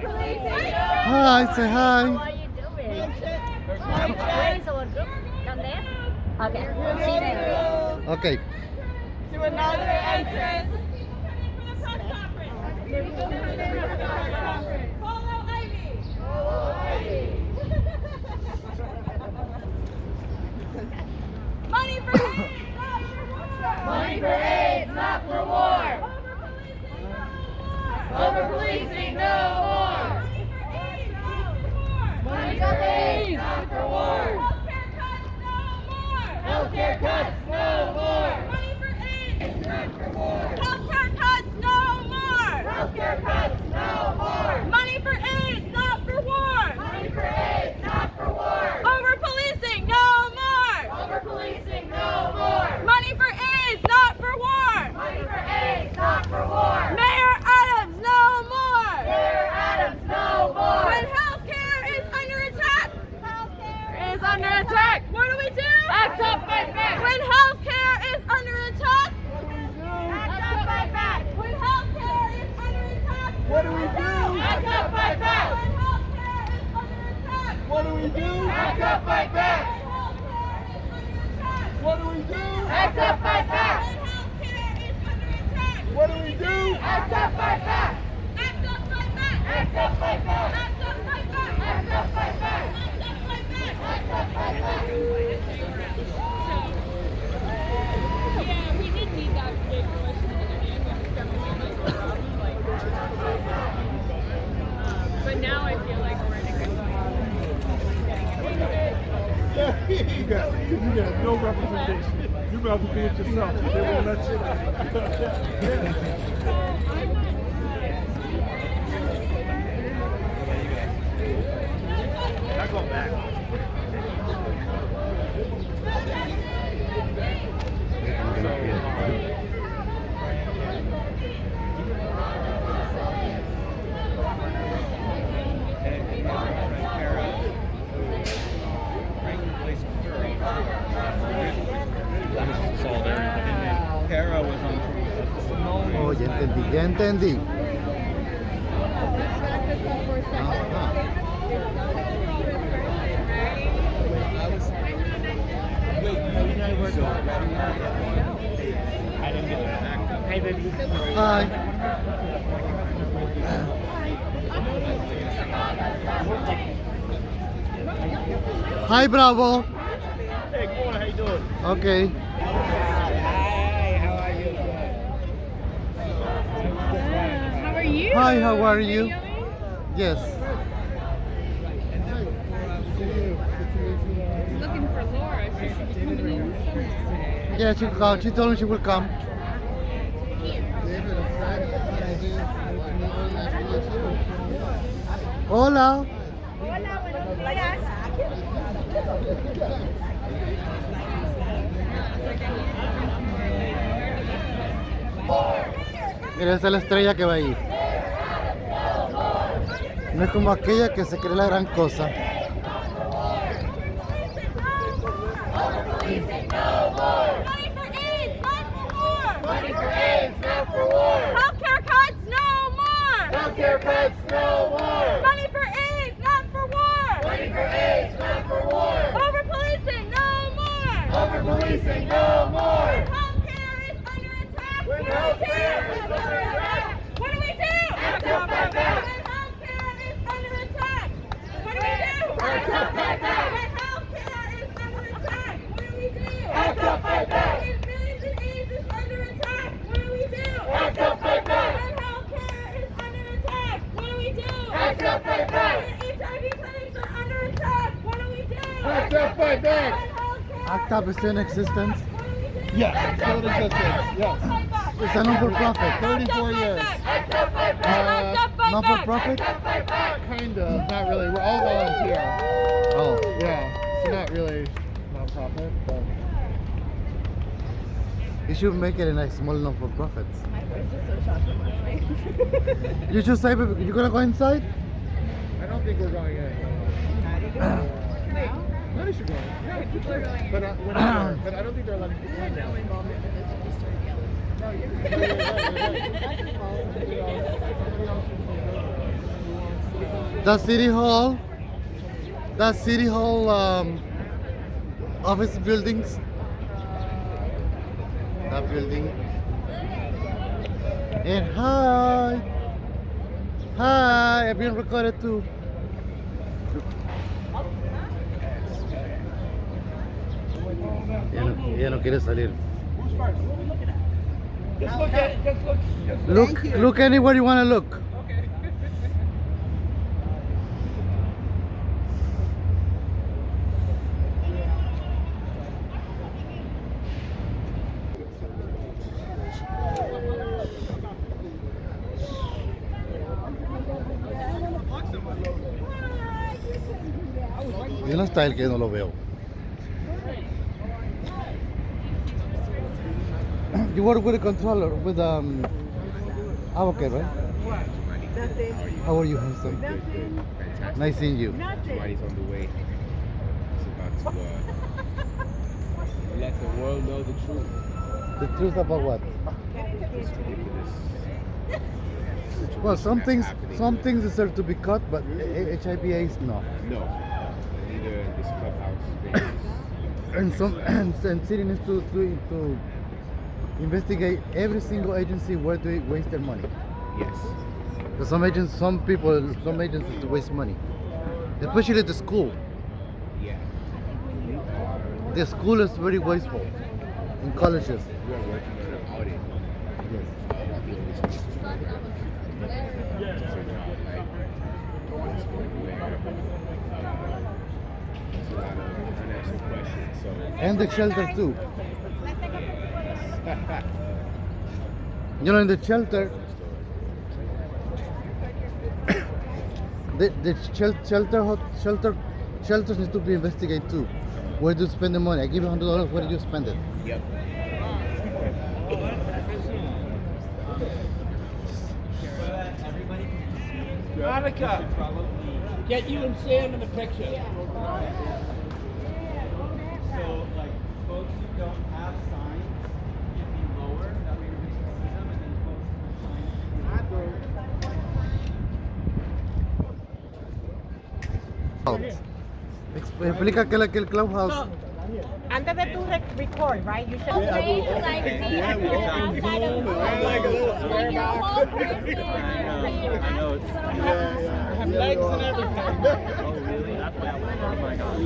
Hi, say hi. How are you doing? Where is our group? Down there? Okay. See you later. Okay. To another entrance. Follow Ivy. Money for AIDS, not for war. Over policing, no more. Money for AIDS, not for war. Healthcare cuts, no more. Money for AIDS, not for war. Healthcare cuts, no more. Healthcare cuts, no more. Money for AIDS, not for war. Money for AIDS, not for war. Over policing, no more. Over policing, no more. Money for AIDS, not for war. Money for AIDS, not for war. Mayor Adams, no more. Mayor Adams, no more. When healthcare is under attack, healthcare is under attack. What do we do? Act up, fight back. When healthcare is under attack, act up, fight back. When healthcare is under attack, what do we do? Act up, fight back. When healthcare is under attack, what do we do? Act up, fight back. What do we do? Act up, fight back. What do we do? Act up, fight back. Act up, fight back. Act up, fight back. Act up, fight back. Act up, fight back. Act up, fight back. Yeah, we did need that big question in the end. But now I feel like we're in a good place. You got no representation. You about to do it yourself. They won't let you. Not going back. Kara was on tour. Oh, ya entendí, ya entendí. Ajá. I didn't get it back up. Hey, baby. Hi. Hi, Bravo. Hey, good morning. How you doing? Okay. Hi, how are you? How are you? Hi, how are you? Videoing? Yes. Looking for Laura. She should be coming in sometime. Yeah, she'll come. She told me she will come. Hola. Mira, esa es la estrella que va ahí. No es como aquella que se cree la gran cosa. Money for AIDS, not for war. Money for AIDS, not for war. Healthcare cuts, no more. Healthcare cuts, no more. Money for AIDS, not for war. Money for AIDS, not for war. Over policing, no more. Over policing, no more. When healthcare is under attack, when healthcare is under attack, what do we do? Act up, fight back. When healthcare is under attack, what do we do? Act up, fight back. When healthcare is under attack, what do we do? Act up, fight back. When millions of AIDS is under attack, what do we do? Act up, fight back. When healthcare is under attack, what do we do? Act up, fight back. When HIV clinics are under attack, what do we do? Act up, fight back. When healthcare ACT UP is still in existence. what do we do? Yes, it's still in existence. Yes. It's a non-for-profit. 34 years. Act up, fight back. Act up, fight back. Non-for-profit? Act up, fight back. Kind of. Not really. We're all volunteer. Oh. Yeah. It's not really non-profit, but. You should make it in a small non-for-profit. You should say, you gonna go inside? I don't think we're going in. Maybe should go in. Yeah, people are going in. But whenever. But I don't think they're letting people in now. No, you're right. That city hall. That city hall office buildings. That building. And hi. Hi, I'm being recorded too. Ya no quiere salir. Just look at it. Just Look, look anywhere you want to look. Y no está el que no lo veo. You work with a controller, with advocate, right? Nothing. How are you, handsome? Nothing. Nice seeing you. Nothing. Somebody's on the way. It's about to let the world know the truth. The truth about what? This ridiculous situation Well, some that's things, happening some with- things deserve to be cut, but HIV/AIDS no. No. Neither this clubhouse thing is. And some and city needs to investigate every single agency where they waste their money. Yes. Because some agencies waste money, especially the school. Yeah. The school is very wasteful in colleges. We are working on an audit. Yes. There's a lot of unanswered questions. So And the shelter too. You know, in the shelter, shelters need to be investigated too. Where do you spend the money? I give you $100. Where do you spend it? yep. Monica, get you and Sam in the picture. So, like, folks who don't have signs can be lower, that way we can see them, and then folks with signs. Explica que el clubhouse. Antes de tu record, right? You should. Like the outside of the Like a little square your box. whole person. I know, it's, Have legs and everything. oh really? That's why I was, oh my god.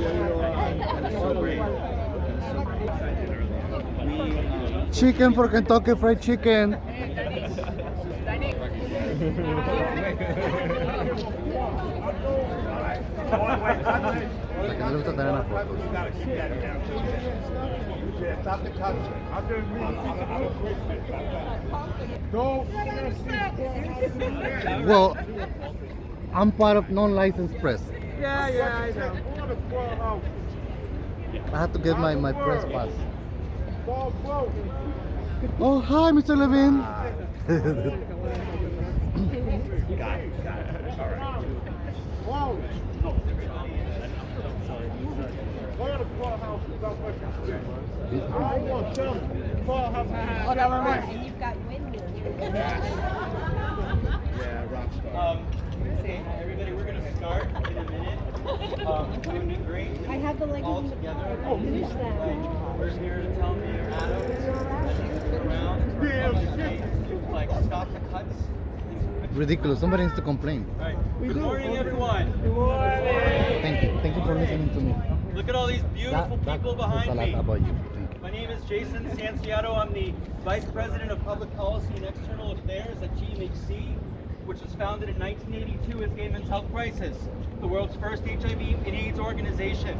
That's so great. That's so great. Chicken for Kentucky Fried Chicken. La que no le gusta tener las fotos. Stop the cut. Go. Well, I'm part of non-licensed press. Yeah, I know. I have to get my press pass. Oh, hi, Mr. Levin. Got it. All right. Oh, never mind. And you've got windmills. Yeah, rock star. Everybody, we're going to start in a minute. It would be great I have the leg all of together. finish that. We're here to tell Mayor Adams that he's been around for a couple of days. Like, stop the cuts. Ridiculous. Somebody needs to complain. Right. Good morning, everyone. Thank you for listening to me. Look at all these beautiful people says a behind lot me. about you. Thank you. My name is Jason Sanciato. I'm the Vice President of Public Policy and External Affairs at GMHC, which was founded in 1982 as Gay Men's Health Crisis, the world's first HIV and AIDS organization.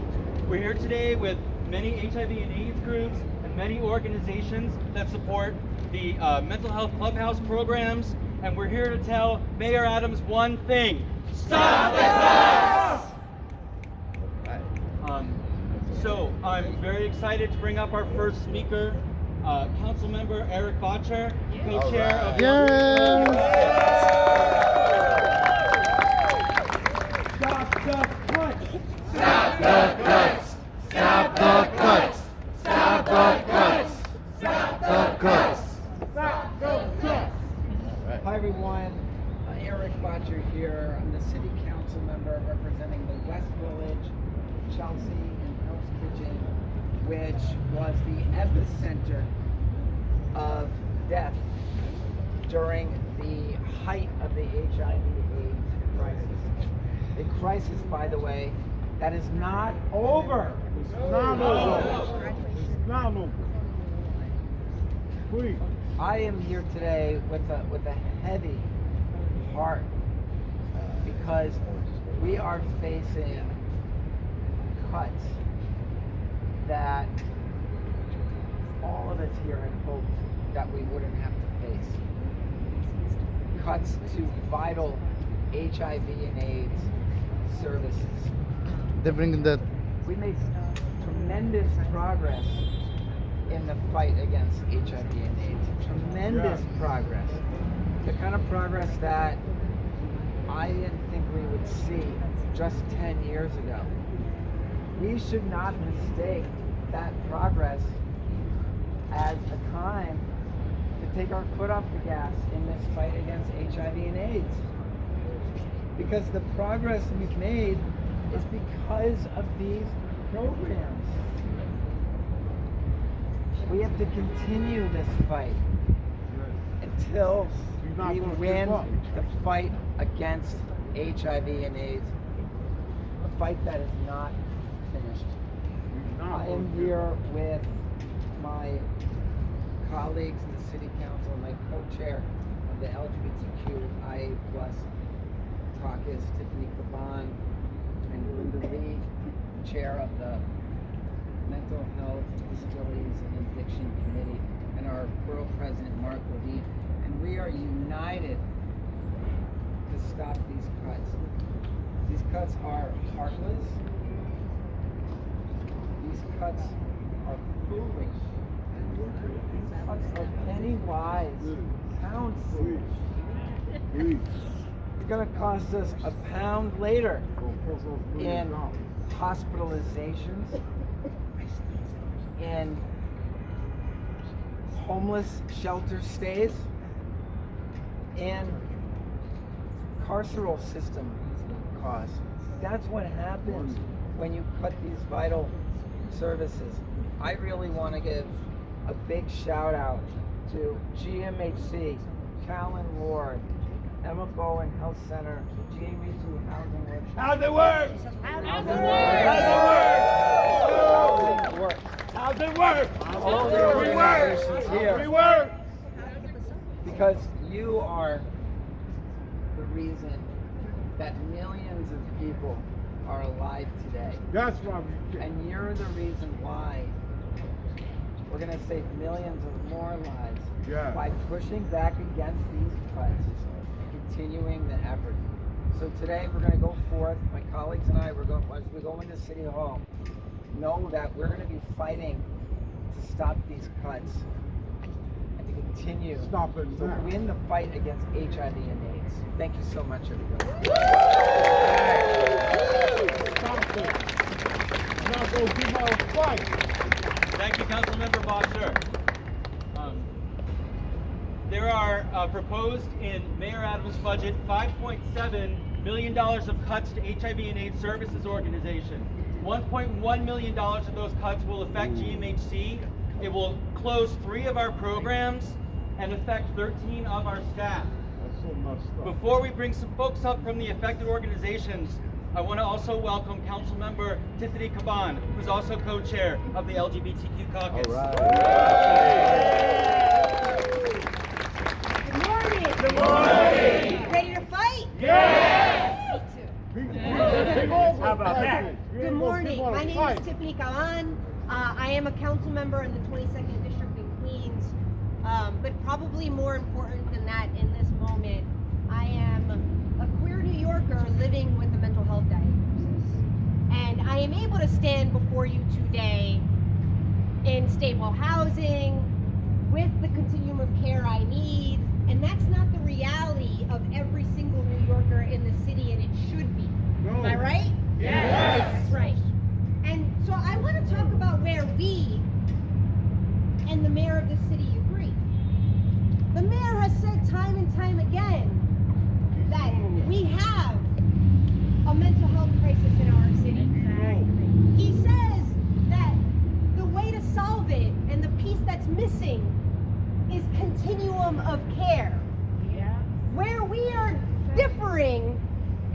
We're here today with many HIV and AIDS groups and many organizations that support the mental health clubhouse programs, and we're here to tell Mayor Adams one thing: stop the cuts! So I'm very excited to bring up our first speaker, Council Member Eric Botcher, co-chair of Yes. Stop the cuts. Stop the cuts. Stop the cuts. Stop the cuts. Stop the cuts. Stop the cuts. Hi, everyone. Eric Botcher here. I'm the city council member representing the West Village, Chelsea, and Hell's Kitchen, which was the epicenter of death during the height of the HIV/AIDS crisis. A crisis, by the way, that is not over. Not over. Not over. Please. I am here today with a heavy heart because we are facing cuts that all of us here had hoped that we wouldn't have to face. Cuts to vital HIV and AIDS services. They bring in the We made tremendous progress in the fight against HIV and AIDS. Tremendous progress. The kind of progress that I didn't think we would see just 10 years ago. We should not mistake that progress as a time to take our foot off the gas in this fight against HIV and AIDS. Because the progress we've made is because of these programs. We have to continue this fight until we win the fight against HIV and AIDS. A fight that is not finished. I am here with my colleagues in the City Council, my co-chair of the LGBTQIA+ caucus, Tiffany Caban, and Linda Lee, chair of the Mental Health, Disabilities, and Addiction Committee, and our borough president, Mark Levine. And we are united to stop these cuts. These cuts are heartless. These cuts are foolish. These cuts are penny wise, pound foolish. It's going to cost us £1 later in hospitalizations, in homeless shelter stays, and carceral system costs. That's what happens when you cut these vital services. I really want to give a big shout out to GMHC, Callan Ward, Emma Bowen Health Center, GMHC Housing Works. How's it work? How's it work? How's it work? All the organizations here. We work. Because you are the reason that millions of people are alive today. That's why And you're the reason why we're going to save millions of more lives by pushing back against these cuts and continuing the effort. So today we're going to go forth, my colleagues and I, as we go into City Hall, know that we're going to be fighting to stop these cuts and to continue to win the fight against HIV and AIDS. Thank you so much, everybody. Thank you, Councilmember Boxer. There are proposed in Mayor Adams' budget $5.7 million of cuts to HIV and AIDS Services Organization. $1.1 million of those cuts will affect GMHC. It will close 3 of our programs and affect 13 of our staff. That's so messed up. Before we bring some folks up from the affected organizations, I want to also welcome Councilmember Tiffany Caban, who's also co-chair of the LGBTQ caucus. All right. Good morning. Good morning. Ready to fight? Yes. How about that? Good morning. My name is Tiffany Caban. I am a council member in the 22nd District in Queens. But probably more important than that in this moment, I am a queer New Yorker living with a mental health diagnosis. And I am able to stand before you today in stable housing, with the continuum of care I need, and that's not the reality of every single New Yorker in the city, and it should be. Am I right? Yes. That's right. And so I want to talk about where we and the mayor of the city agree. The mayor has said time and time again that missing is continuum of care. Where we are differing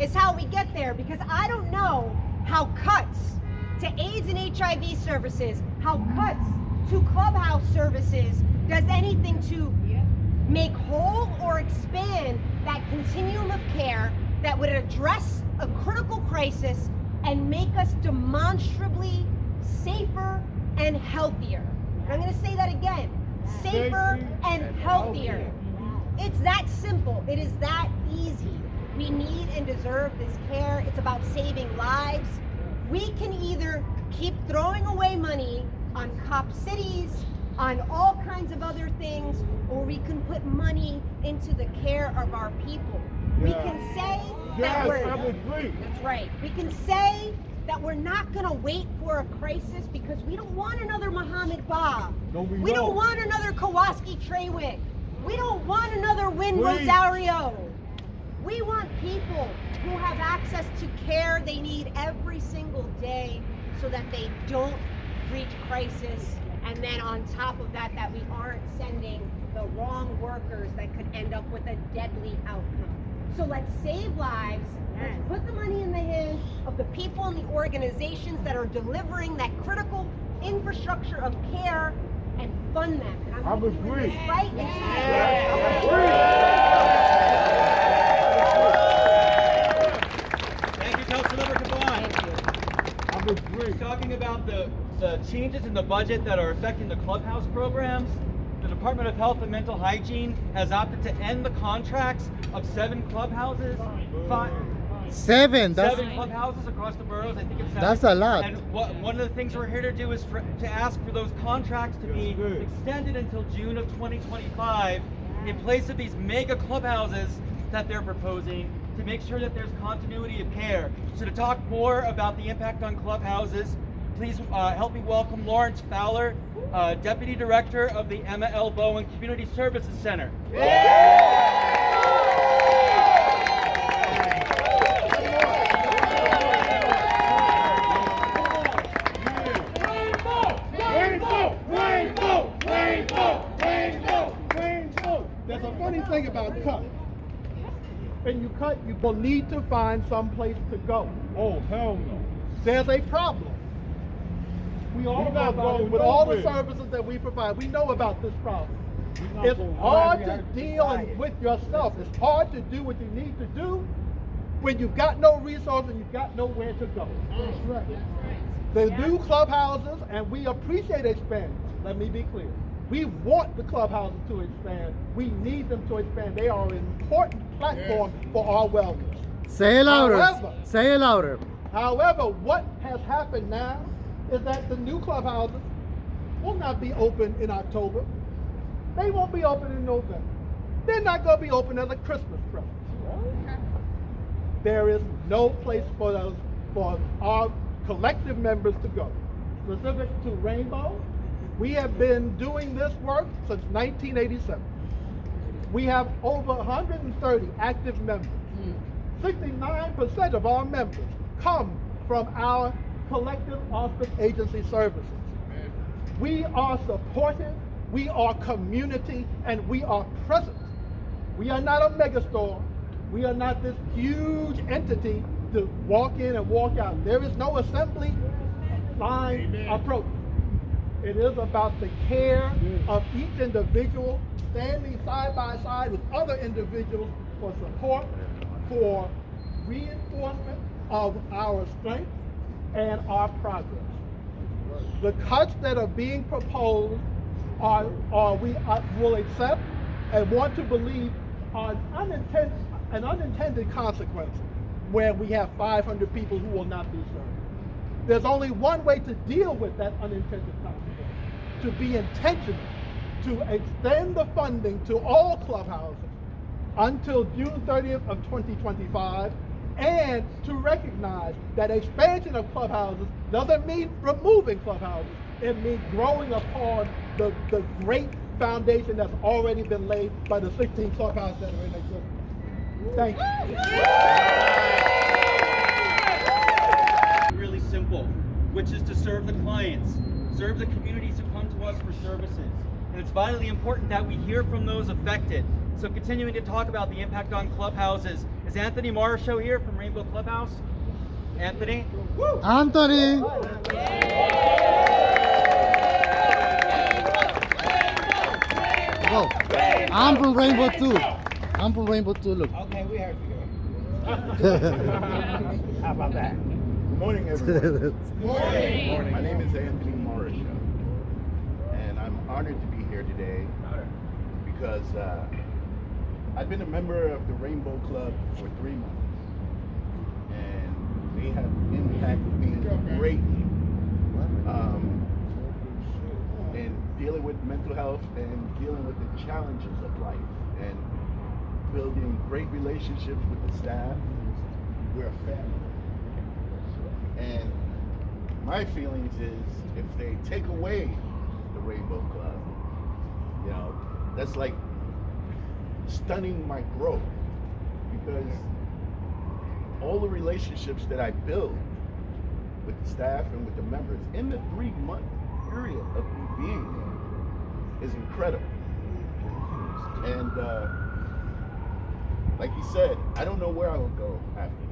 is how we get there, because I don't know how cuts to AIDS and HIV services, how cuts to clubhouse services does anything to make whole or expand that continuum of care that would address a critical crisis and make us demonstrably safer and healthier. And I'm going to say that again, safer and healthier. It's that simple. It is that easy. We need and deserve this care. It's about saving lives. We can either keep throwing away money on cop cities, on all kinds of other things, or we can put money into the care of our people. We can say that that's right. We can say that we're not going to wait for a crisis because we don't want another Mohammed Ba. We don't want another Kowalski Treywick. We don't want another Win Rosario. We want people who have access to care they need every single day so that they don't reach crisis. And then on top of that, that we aren't sending the wrong workers that could end up with a deadly outcome. So let's save lives. Let's put the money in the hands of the people and the organizations that are delivering that critical infrastructure of care and fund them. And I'm going to do this right Thank you, Councilmember Caban. I'm agreeing. Talking about the changes in the budget that are affecting the clubhouse programs, the Department of Health and Mental Hygiene has opted to end the contracts of 7 clubhouses. Seven Clubhouses across the boroughs. I think it's 7. That's a lot. And one of the things we're here to do is to ask for those contracts to be extended until June of 2025 in place of these mega clubhouses that they're proposing to make sure that there's continuity of care. So to talk more about the impact on clubhouses, please help me welcome Lawrence Fowler, Deputy Director of the Emma L. Bowen Community Services Center. There's a funny thing about cut. When you cut, you will need to find some place to go. Oh, hell no. There's a problem. We all know about it. With all the services that we provide, we know about this problem. It's hard to deal with yourself. It's hard to do what you need to do when you've got no resources and you've got nowhere to go. That's right. The new clubhouses, and we appreciate expanding. Let me be clear. We want the clubhouses to expand. We need them to expand. They are an important platform for our wellness. Say it louder. Say it louder. However, what has happened now is that the new clubhouses will not be open in October. They won't be open in November. They're not going to be open as a Christmas present. There is no place for our collective members to go. Specific to Rainbow, we have been doing this work since 1987. We have over 130 active members. 69% of our members come from our collective hospice agency services. We are supportive, we are community, and we are present. We are not a megastore. We are not this huge entity to walk in and walk out. There is no assembly line approach. It is about the care of each individual, standing side by side with other individuals for support, for reinforcement of our strength and our progress. The cuts that are being proposed we will accept and want to believe are an unintended consequence where we have 500 people who will not be served. There's only one way to deal with that unintended consequence, to be intentional, to extend the funding to all clubhouses until June 30th of 2025, and to recognize that expansion of clubhouses doesn't mean removing clubhouses. It means growing upon the great foundation that's already been laid by the 16 clubhouses that are in existence. Thank you. Really simple, which is to serve the clients, serve the communities who come to us for services. and it's vitally important that we hear from those affected. So continuing to talk about the impact on clubhouses, is Anthony Marshall here from Rainbow Clubhouse? Anthony? Woo! Anthony! Go. I'm from Rainbow too. I'm from Rainbow too, look. Okay, we heard you. How about that? Good morning, everyone. Morning. My name is Anthony Marisha, and I'm honored to be here today because I've been a member of the Rainbow Club for 3 months, and they have impacted me greatly in dealing with mental health and dealing with the challenges of life and building great relationships with the staff. We're a family. And my feelings is if they take away the Rainbow Club, you know, that's like stunning my growth, because all the relationships that I build with the staff and with the members in the 3-month period of me being there is incredible. And like he said, I don't know where I will go after this.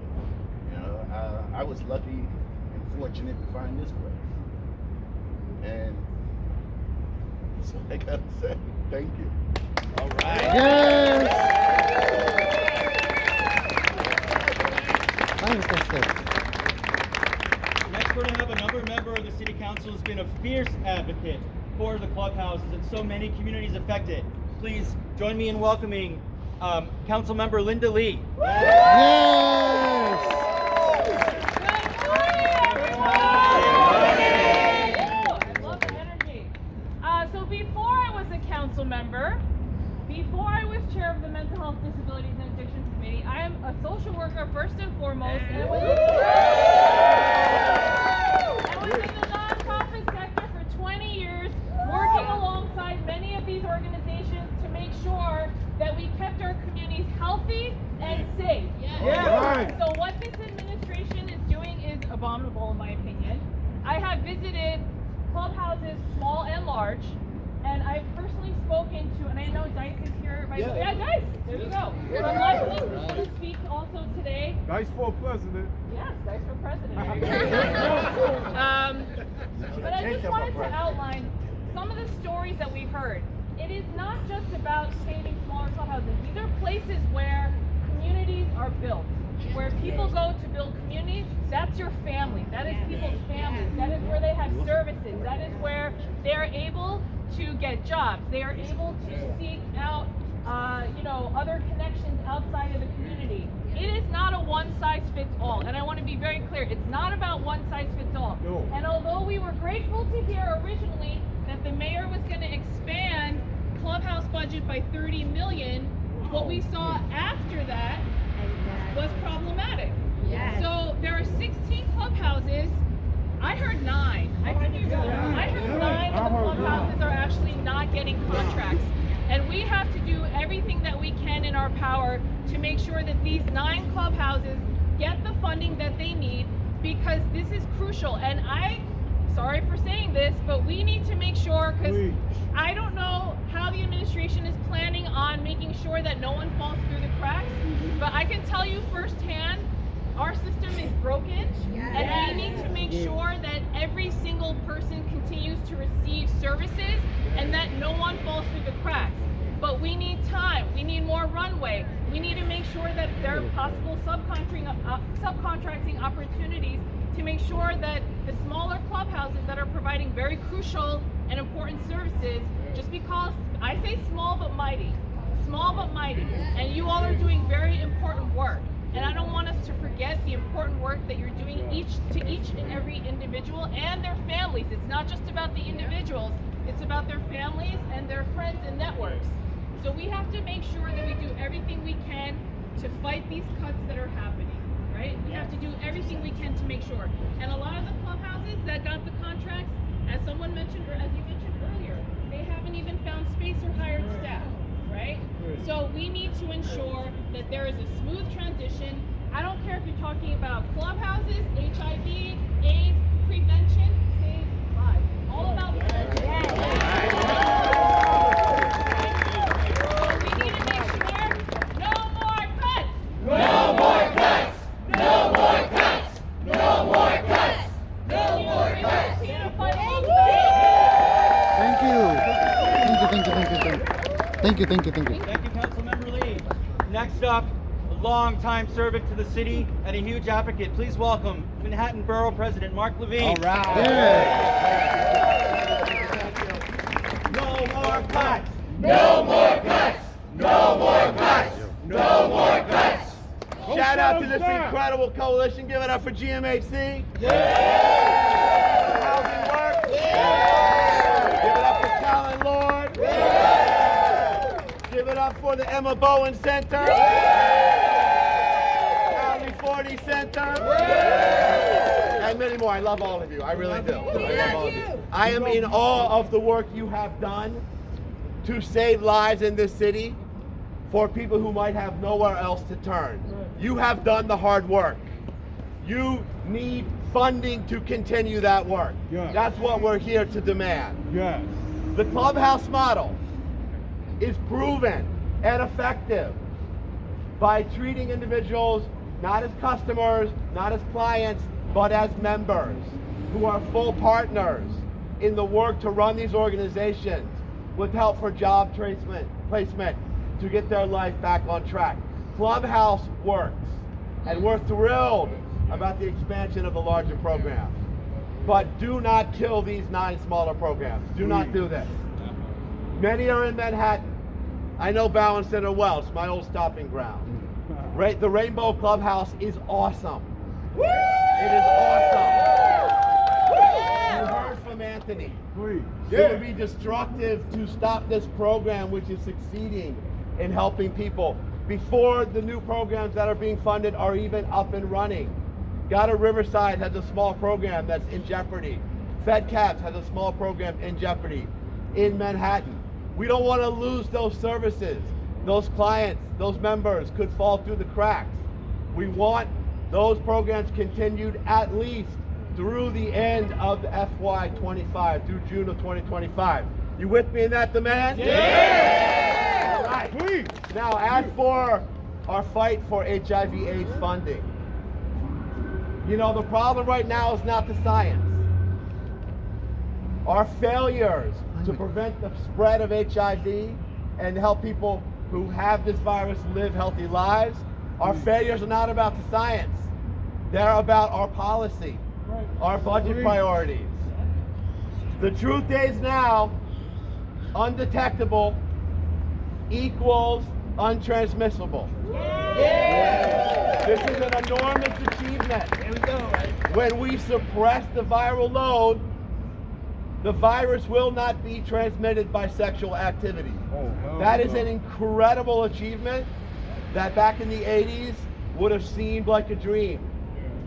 You know, I was lucky and fortunate to find this place. And that's all I gotta say. Thank you. All right. Yes! Next, we're going to have another member of the City Council who's been a fierce advocate for the clubhouses and so many communities affected. Please join me in welcoming Council Member Linda Lee. Yes! I love the energy. So before I was a council member, before I was chair of the Mental Health, Disabilities, and Addictions Committee, I am a social worker first and foremost, and was in the nonprofit sector for 20 years, working alongside many of these organizations to make sure that we kept our communities healthy and safe. So what this administration is doing is abominable, in my opinion. I have visited clubhouses, small and large, and I've personally spoken to, and I know Dice is here. Right? Yeah, Dice, there you go. Leslie is going to speak also today. Dice for president. Yes, Dice for president. But I just wanted to outline some of the stories that we've heard. It is not just about saving smaller clubhouses. These are places where communities are built, where people go to build communities. That's your family. That is people's families. That is where they have services. That is where they are able to get jobs. They are able to seek out, other connections outside of the community. It is not a one-size-fits-all, and I want to be very clear. It's not about one-size-fits-all. No. And although we were grateful to hear originally that the mayor was going to expand clubhouse budget by $30 million, what we saw after that was problematic. Yes. So there are 16 clubhouses. I heard 9. I heard 9 of the clubhouses are actually not getting contracts. And we have to do everything that we can in our power to make sure that these 9 clubhouses get the funding that they need, because this is crucial. And sorry for saying this, but we need to make sure, because I don't know how the administration is planning on making sure that no one falls through the cracks, but I can tell you firsthand, our system is broken, and we need to make sure that every single person continues to receive services and that no one falls through the cracks. But we need time, we need more runway, we need to make sure that there are possible subcontracting opportunities to make sure that the smaller clubhouses that are providing very crucial and important services, just because I say small but mighty, and you all are doing very important work. And I don't want us to forget the important work that you're doing to each and every individual and their families. It's not just about the individuals, it's about their families and their friends and networks. So we have to make sure that we do everything we can to fight these cuts that are happening, right? We have to do everything we can to make sure. And a lot of the clubhouses that got the contracts, as someone mentioned, or as you mentioned earlier, they haven't even found space or hired staff, right? So we need to ensure that there is a smooth transition. I don't care if you're talking about clubhouses, HIV, AIDS, prevention, save lives. All about prevention. Thank you, thank you, thank you. Thank you, Councilmember Lee. Next up, a long-time servant to the city and a huge advocate. Please welcome Manhattan Borough President Mark Levine. All right. No more cuts. No more cuts! No more cuts! No more cuts! Shout out to this incredible coalition. Give it up for GMHC. Housing work. Give it up for Callan Lord. Give it up for the Emma Bowen Center. Valley 40 Center. And many more. I love all of you. I really do. I love all of you. I am in awe of the work you have done to save lives in this city for people who might have nowhere else to turn. You have done the hard work. You need funding to continue that work. Yes. That's what we're here to demand. Yes. The clubhouse model is proven and effective by treating individuals not as customers, not as clients, but as members who are full partners in the work to run these organizations with help for job placement to get their life back on track. Clubhouse works, and we're thrilled about the expansion of the larger program. But do not kill these 9 smaller programs. Do not do this. Many are in Manhattan. I know Bowen Center well. It's my old stopping ground. Right, the Rainbow Clubhouse is awesome. It is awesome. You heard from Anthony. It would be destructive to stop this program, which is succeeding in helping people before the new programs that are being funded are even up and running. Gotta Riverside has a small program that's in jeopardy. FedCaps has a small program in jeopardy in Manhattan. We don't want to lose those services. Those clients, those members could fall through the cracks. We want those programs continued at least through the end of the FY25, through June of 2025. You with me in that demand? Yeah! All right. Please. Now, as for our fight for HIV/AIDS funding, you know, the problem right now is not the science. Our failures to prevent the spread of HIV and help people who have this virus live healthy lives, our failures are not about the science. They're about our policy, our budget priorities. The truth is now, undetectable equals untransmissible. This is an enormous achievement. When we suppress the viral load, the virus will not be transmitted by sexual activity. That is an incredible achievement that back in the 80s would have seemed like a dream.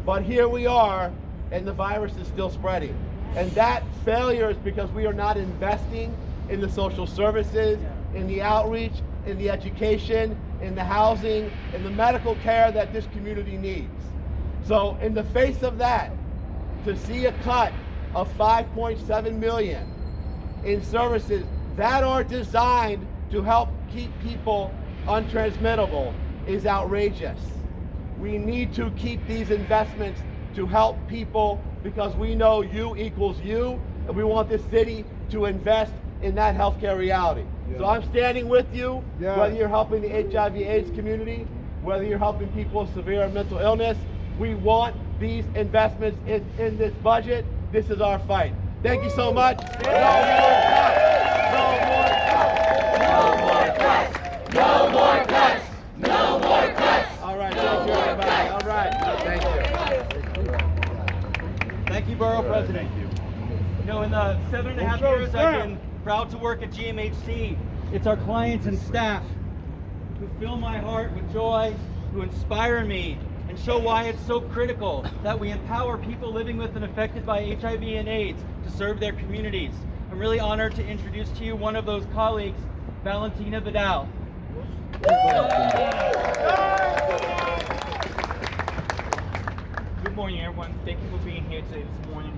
But here we are, and the virus is still spreading. And that failure is because we are not investing in the social services, in the outreach, in the education, in the housing, in the medical care that this community needs. So in the face of that, to see a cut of $5.7 million in services that are designed to help keep people untransmittable is outrageous. We need to keep these investments to help people because we know you equals you, and we want this city to invest in that healthcare reality. So I'm standing with you, whether you're helping the HIV/AIDS community, whether you're helping people with severe mental illness. We want these investments in this budget. This is our fight. Thank you so much. No more cuts. No more cuts. No more cuts! No more cuts! No more cuts! All right, thank you, everybody. All right, thank you. Thank you, Borough President. You know, in the 7.5 years I've been proud to work at GMHC, it's our clients and staff who fill my heart with joy, who inspire me, and show why it's so critical that we empower people living with and affected by HIV and AIDS to serve their communities. I'm really honored to introduce to you one of those colleagues, Valentina Vidal. Good morning, everyone. Thank you for being here today this morning.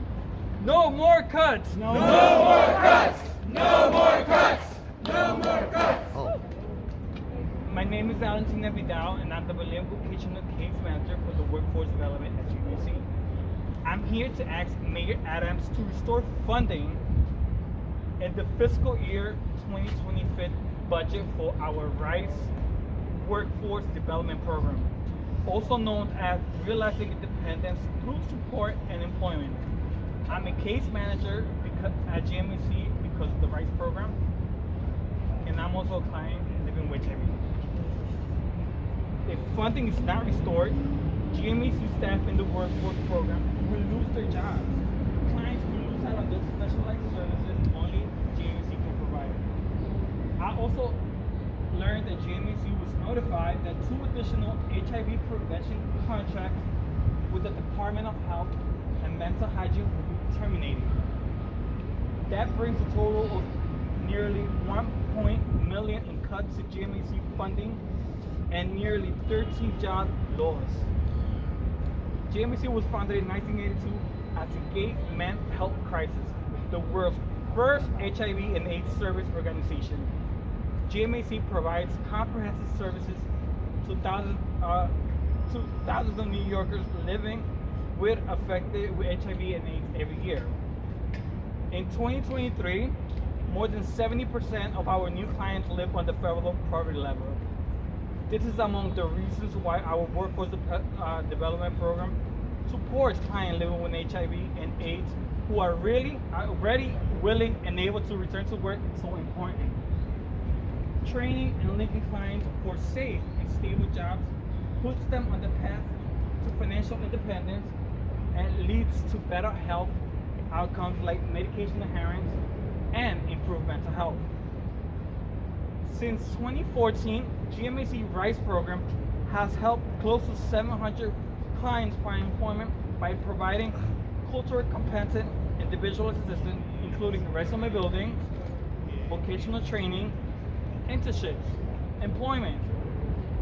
No more cuts! No more cuts! No more cuts! No more cuts! My name is Valentina Vidal, and I'm the bilingual kitchen case manager for the workforce development at UBC. I'm here to ask Mayor Adams to restore funding in the fiscal year 2025 budget for our RISE Workforce Development Program, also known as Realizing Independence Through Support and Employment. I'm a case manager at GMAC because of the RISE program, and I'm also a client living with HIV. If funding is not restored, GMAC staff in the workforce program will lose their jobs. Clients will lose out on the specialized services only GMAC can provide. I also learned that GMAC was notified that 2 additional HIV prevention contracts with the Department of Health and Mental Hygiene will be terminated. That brings a total of nearly $1 million in cuts to GMAC funding and nearly 13 job loss. GMAC was founded in 1982 as a gay men's health crisis, the world's first HIV and AIDS service organization. GMAC provides comprehensive services to thousands of New Yorkers living affected with HIV and AIDS every year. In 2023, more than 70% of our new clients live on the federal poverty level. This is among the reasons why our workforce development program supports clients living with HIV and AIDS who are ready, willing, and able to return to work is so important. Training and linking clients for safe and stable jobs puts them on the path to financial independence and leads to better health outcomes like medication adherence and improved mental health. Since 2014, GMAC RISE program has helped close to 700 clients find employment by providing culturally competent individual assistance, including resume building, vocational training, internships, employment,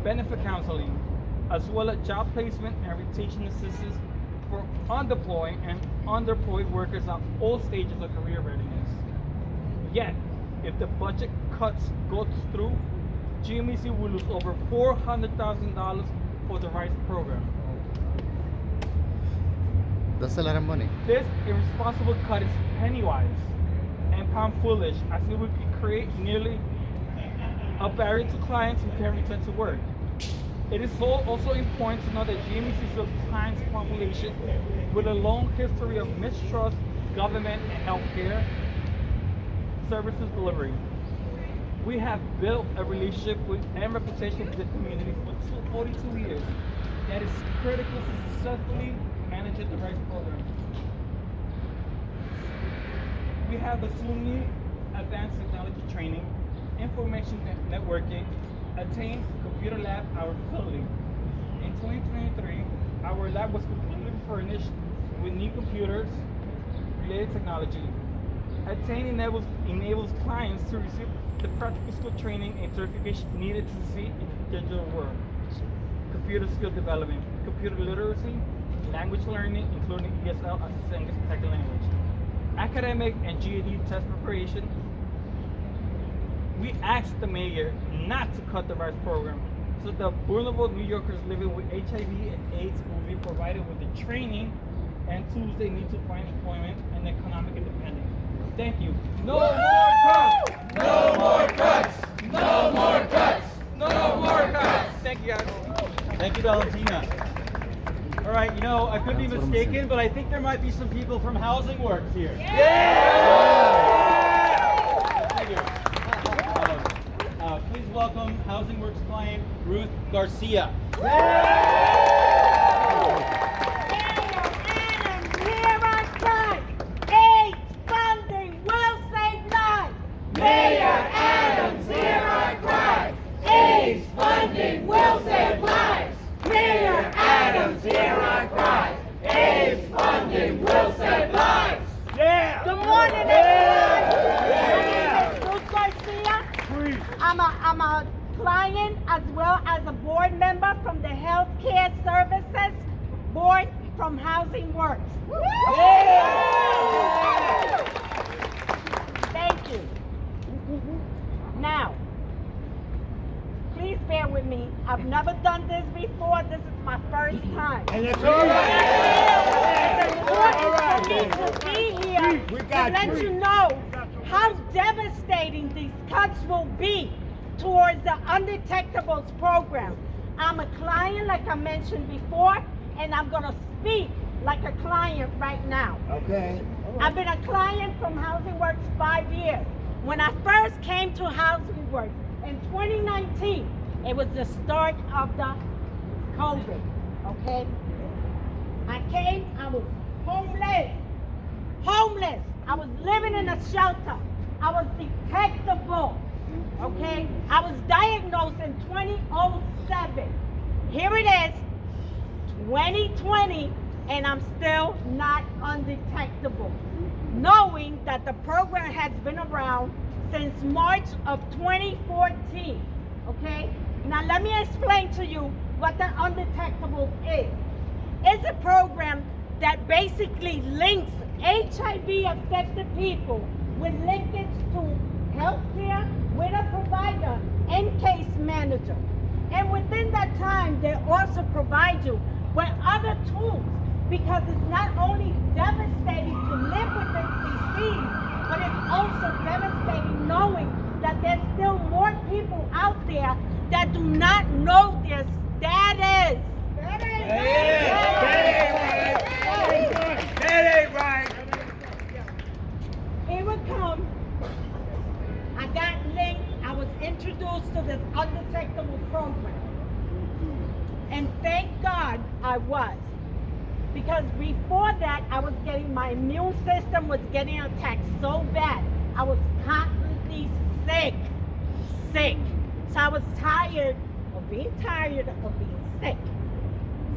benefit counseling, as well as job placement and retention assistance for undeployed and underemployed workers at all stages of career readiness. Yet, if the budget cuts go through, GMAC will lose over $400,000 for the RISE program. That's a lot of money. This irresponsible cut is penny-wise and pound-foolish, as it would create nearly a barrier to clients who can return to work. It is also important to know that GMAC serves clients' population with a long history of mistrust, government, and healthcare services delivery. We have built a relationship with and reputation with the community for 42 years that is critical to successfully managing the RISE program. We have a SUNY advanced technology training, information networking, attained computer lab our facility. In 2023, our lab was completely furnished with new computers, related technology. Attain enables clients to receive the practical skill training and certification needed to succeed in the digital world. Computer skill development, computer literacy, language learning, including ESL as a second language, academic and GED test preparation. We asked the mayor not to cut the RISE program, so the vulnerable New Yorkers living with HIV and AIDS will be provided with the training and tools they need to find employment and economic independence. Thank you. No more cuts! No more cuts! No more cuts! No more cuts! Thank you, guys. Thank you, Valentina. All right, I could be mistaken, but I think there might be some people from Housing Works here. Thank you. Please welcome Housing Works client Ruth Garcia. Mayor Adams, hear our cry. AIDS funding will save lives. Mayor Adams, hear our cry. AIDS funding will save lives. Yeah! Good morning, everyone. My name is Ruth Garcia. I'm a client as well as a board member from the Healthcare Services Board from Housing Works. Thank you. Now, please bear with me. I've never done this before. This is my first time. And it's all right. It's important for me to be here to let you know how devastating these cuts will be towards the Undetectables program. I'm a client, like I mentioned before, and I'm gonna speak like a client right now. Okay. I've been a client from Housing Works 5 years. When I first came to Housing Works in 2019, it was the start of the COVID, okay? I came, I was homeless. I was living in a shelter. I was detectable, okay? I was diagnosed in 2007. Here it is, 2020, and I'm still not undetectable, knowing that the program has been around since March of 2014, okay? Now let me explain to you what the Undetectables is. It's a program that basically links HIV-affected people with linkage to healthcare with a provider and case manager. And within that time, they also provide you with other tools, because it's not only devastating to live with this disease, but it's also devastating knowing that there's still more people out there that do not know their status. That ain't right. It would come. I got linked. I was introduced to this Undetectable program. And thank God I was. Because before that, I was getting, my immune system was getting attacked so bad. I was constantly sick. So I was tired of being sick.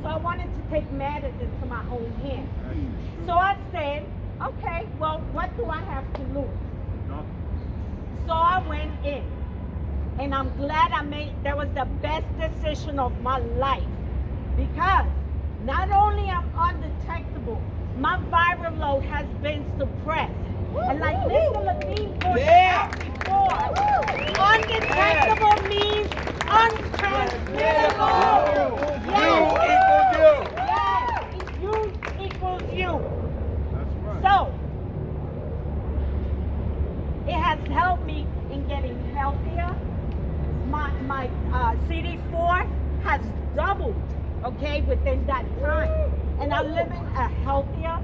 So I wanted to take matters into my own hands. So I said, okay, well, what do I have to lose? So I went in. And I'm glad that was the best decision of my life. Because not only I'm undetectable, my viral load has been suppressed. And like Mr. Levine pointed out before, undetectable means untransmittable. You equals you. So, it has helped me in getting healthier. My CD4 has doubled, okay, within that time. And I'm living a healthier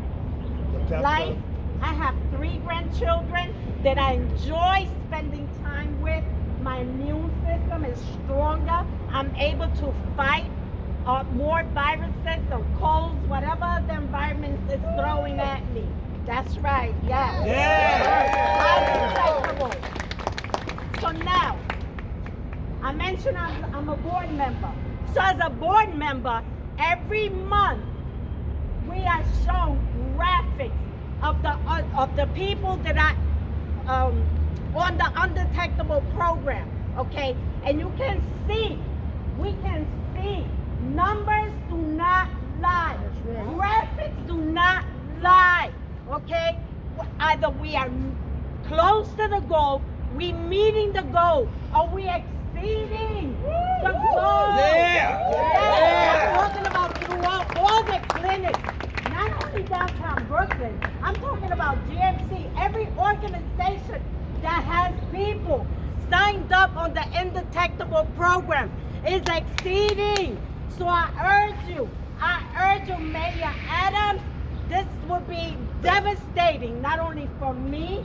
life. I have 3 grandchildren that I enjoy spending time with. My immune system is stronger. I'm able to fight more viruses or colds, whatever the environment is throwing at me. That's right, yes. Undetectable. So now, I mentioned I'm a board member. So as a board member, every month we are shown graphics of the people that are on the Undetectable program, okay? And you can see, we can see, numbers do not lie. Graphics do not lie, okay? Either we are close to the goal, we meeting the goal, or we exceeding the goal. I'm talking about throughout all the clinics, not only downtown Brooklyn. I'm talking about GMC, every organization that has people signed up on the Undetectable program is exceeding. So I urge you, Mayor Adams, this will be devastating, not only for me,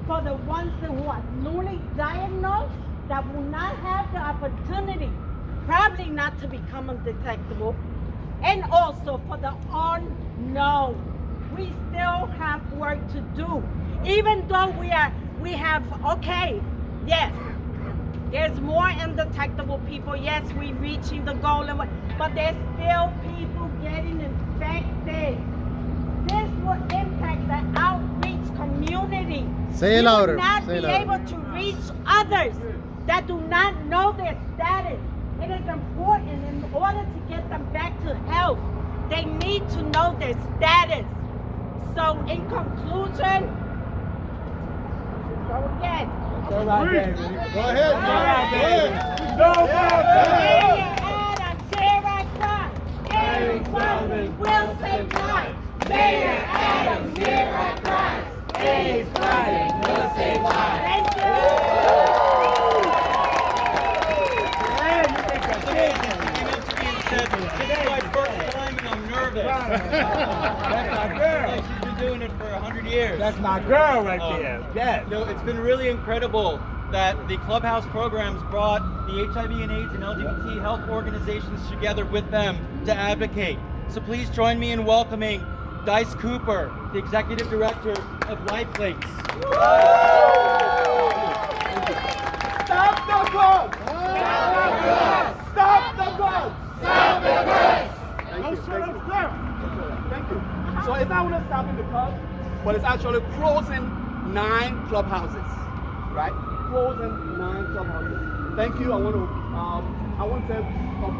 for the ones who are newly diagnosed, that will not have the opportunity, probably not to become undetectable, and also for the unknown. We still have work to do. Even though we have, okay, yes, there's more undetectable people. Yes, we're reaching the goal, but there's still people getting infected. This will impact the outreach community. Say it louder. You will not be able to reach others that do not know their status. It is important in order to get them back to health. They need to know their status. So in conclusion, go again. Go ahead. Go ahead. No problem. Mayor Adams, here I come. Every funding will save lives. Mayor Adams, here I come. AIDS funding will save lives. Thank you. This is my first time and I'm nervous. That's my girl. Like she's been doing it for 100 years. That's my girl right there. Yes. No, it's been really incredible that the Clubhouse programs brought the HIV and AIDS and LGBT health organizations together with them to advocate. So please join me in welcoming Dice Cooper, the Executive Director of LifeLinks. Stop the drugs! Stop the drugs! Stop the drugs! Thank you. So it's not only stopping the club, but it's actually closing 9 clubhouses, right? Closing 9 clubhouses. Thank you. I want to say a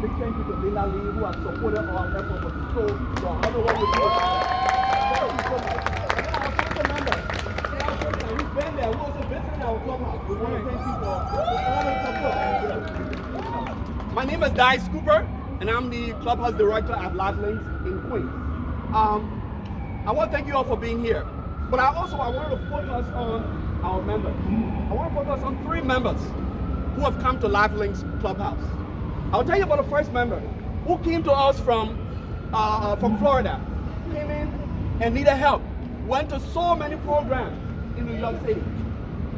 big thank you to Linda Lee, who has supported our effort for so long. I don't know what we're doing. Thank you so much. And then our first member, who's been there, who also visited our clubhouse. We want to thank you for all the support. My name is Dice Cooper, and I'm the clubhouse director at LifeLinks in Queens. I want to thank you all for being here, but I want to focus on our members. I want to focus on 3 members who have come to LifeLinks Clubhouse. I'll tell you about the first member who came to us from Florida. Came in and needed help. Went to so many programs in New York City.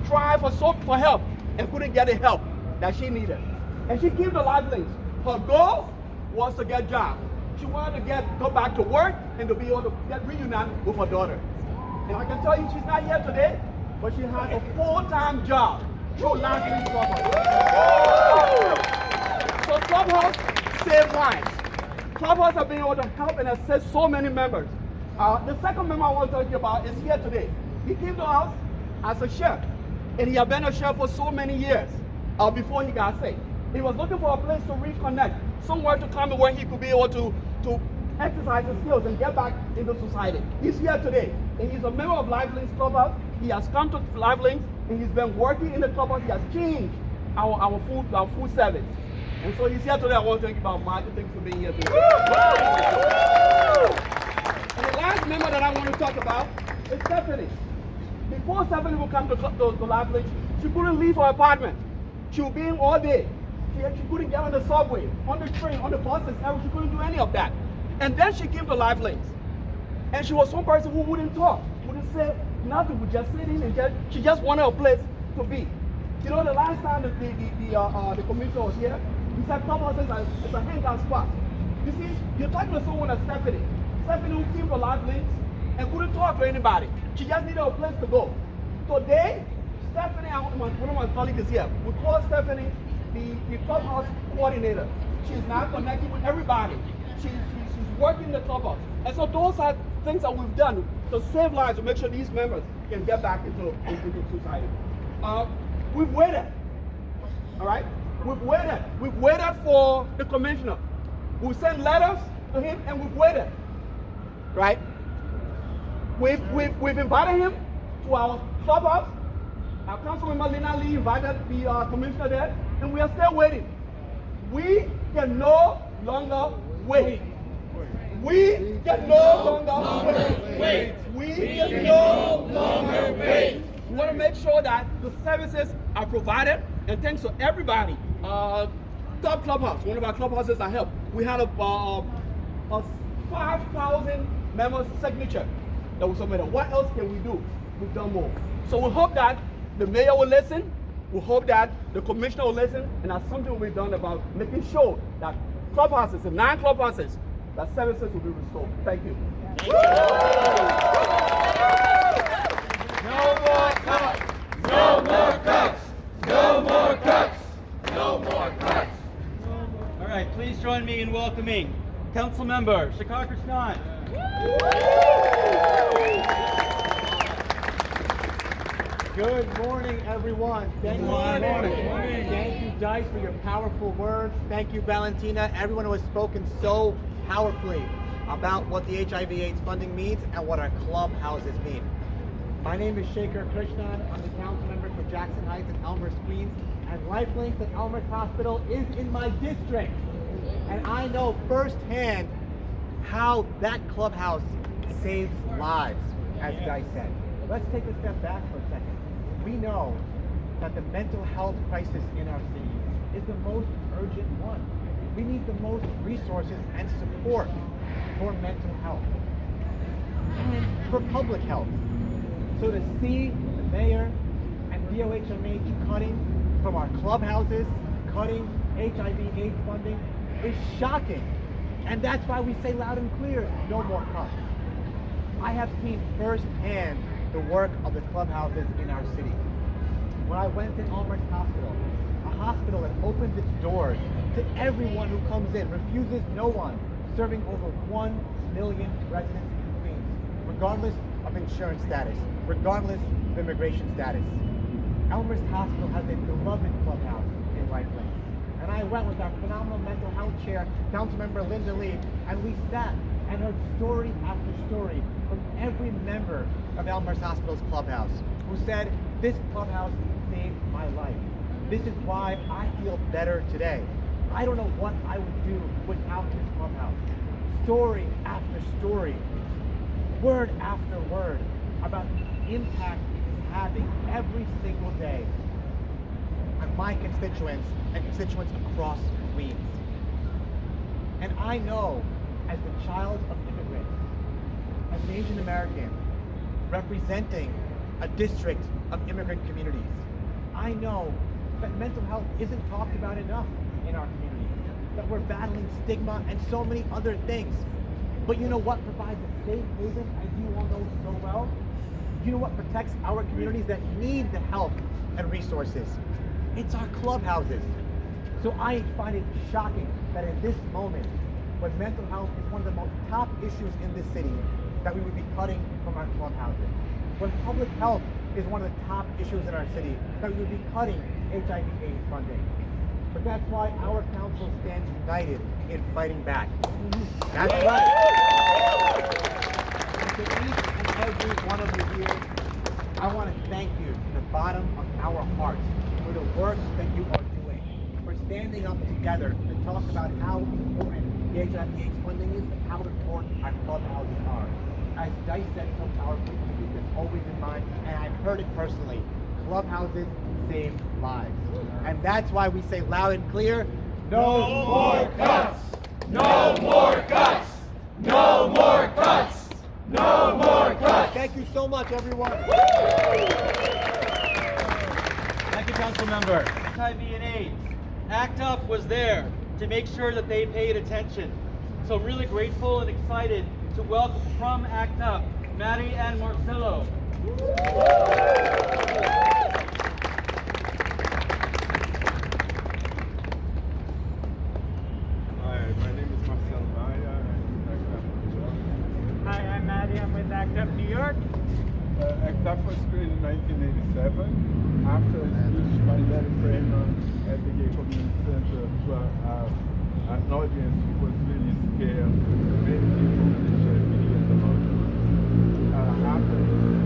Tried for help and couldn't get the help that she needed. And she came to LifeLinks. Her goal was to get a job. She wanted to go back to work and to be able to get reunited with her daughter. And I can tell you she's not here today, but she has a full-time job through LifeLinks Clubhouse. So Clubhouse save lives. Clubhouse have been able to help and assist so many members. The second member I want to talk to you about is here today. He came to us as a chef, and he had been a chef for so many years before he got sick. He was looking for a place to reconnect, somewhere to come where he could be able to exercise his skills and get back into society. He's here today, and he's a member of LifeLinks Clubhouse. He has come to LifeLinks, and he's been working in the clubhouse. He has changed our food service. And so he's here today. I want to thank you about Martin. Thanks for being here today. And the last member that I want to talk about is Stephanie. Before Stephanie would come to LifeLinks, she couldn't leave her apartment. She would be in all day. She couldn't get on the subway, on the train, on the buses. She couldn't do any of that. And then she came to LifeLinks. And she was some person who wouldn't talk, wouldn't say nothing, would just sit in and she just wanted a place to be. You know, the last time the commissioner was here, he said Clubhouse is a hangout spot. You see, you're talking to someone like Stephanie. Stephanie who came to LifeLinks and couldn't talk to anybody. She just needed a place to go. Today, Stephanie, one of my colleagues is here. We call Stephanie the Clubhouse coordinator. She's now connecting with everybody. She's working the Clubhouse. And so those are things that we've done to save lives, to make sure these members can get back into society. We've waited, all right? We've waited for the commissioner. We sent letters to him and we've waited, right? We've invited him to our clubhouse. Our councilmember Lina Lee invited the commissioner there, and we are still waiting. We can no longer wait. We can no longer wait. We can no longer wait. We want to make sure that the services are provided, and thanks to everybody. Top Clubhouse, one of our clubhouses that helped. We had a 5,000 members signature that was submitted. What else can we do? We've done more. So we hope that the mayor will listen. We hope that the commissioner will listen, and that something will be done about making sure that clubhouses, the 9 clubhouses, that services will be restored. Thank you. No more cuts! No more cuts! No more cuts! No more cuts! All right, please join me in welcoming Council Member Shekhar Krishnan. Good morning, everyone. Thank you, Dice, for your powerful words. Thank you, Valentina, everyone who has spoken so powerfully about what the HIV/AIDS funding means and what our clubhouses mean. My name is Shekhar Krishnan. I'm the council member for Jackson Heights and Elmhurst, Queens, and LifeLinks at Elmhurst Hospital is in my district. And I know firsthand how that clubhouse saves lives, as Dice said. Let's take a step back for a second. We know that the mental health crisis in our city is the most urgent one. we need the most resources and support for mental health and for public health. So to see the mayor and DOHMH cutting from our clubhouses, cutting HIV/AIDS funding is shocking. And that's why we say loud and clear, no more cuts. I have seen firsthand the work of the clubhouses in our city. When I went to Elmhurst Hospital, a hospital that opens its doors to everyone who comes in, refuses no one, serving over 1 million residents in Queens, regardless of insurance status, regardless of immigration status. Elmhurst Hospital has a beloved clubhouse in White Plains. And I went with our phenomenal mental health chair, Councilmember Linda Lee, and we sat and heard story after story from every member of Elmhurst Hospital's clubhouse who said, this clubhouse saved my life. This is why I feel better today. I don't know what I would do without this clubhouse. Story after story, word after word about the impact it's having every single day on my constituents and constituents across Queens. And I know, as the child of immigrants, as an Asian American, representing a district of immigrant communities, I know that mental health isn't talked about enough in our community, that we're battling stigma and so many other things. But you know what provides a safe haven, as you all know so well? You know what protects our communities that need the help and resources? It's our clubhouses. So I find it shocking that in this moment, when mental health is one of the most top issues in this city, that we would be cutting from our clubhouses. When public health is one of the top issues in our city, that we would be cutting HIV/AIDS funding. But that's why our council stands united in fighting back. That's right. And to each and every one of you here, I want to thank you from the bottom of our hearts for the work that you are doing, for standing up together to talk about how important the HIV/AIDS funding is and how important our clubhouses are. As Dice said so powerfully, keep this always in mind, and I've heard it personally. Clubhouses save lives. And that's why we say loud and clear, no more cuts! No more cuts! No more cuts! No more cuts! Thank you so much, everyone. Thank you, Council Member. HIV and AIDS. ACT UP was there to make sure that they paid attention. So I'm really grateful and excited to welcome from ACT UP, Maddie and Marcelo. Hi, my name is Marcelo Maia. I'm ACT UP New York. Hi, I'm Maddie. I'm with ACT UP New York. ACT UP was created in 1987 after a speech by Larry Kramer at the Gay Community Center to an audience who was really scared. Many people with HIV at the moment. After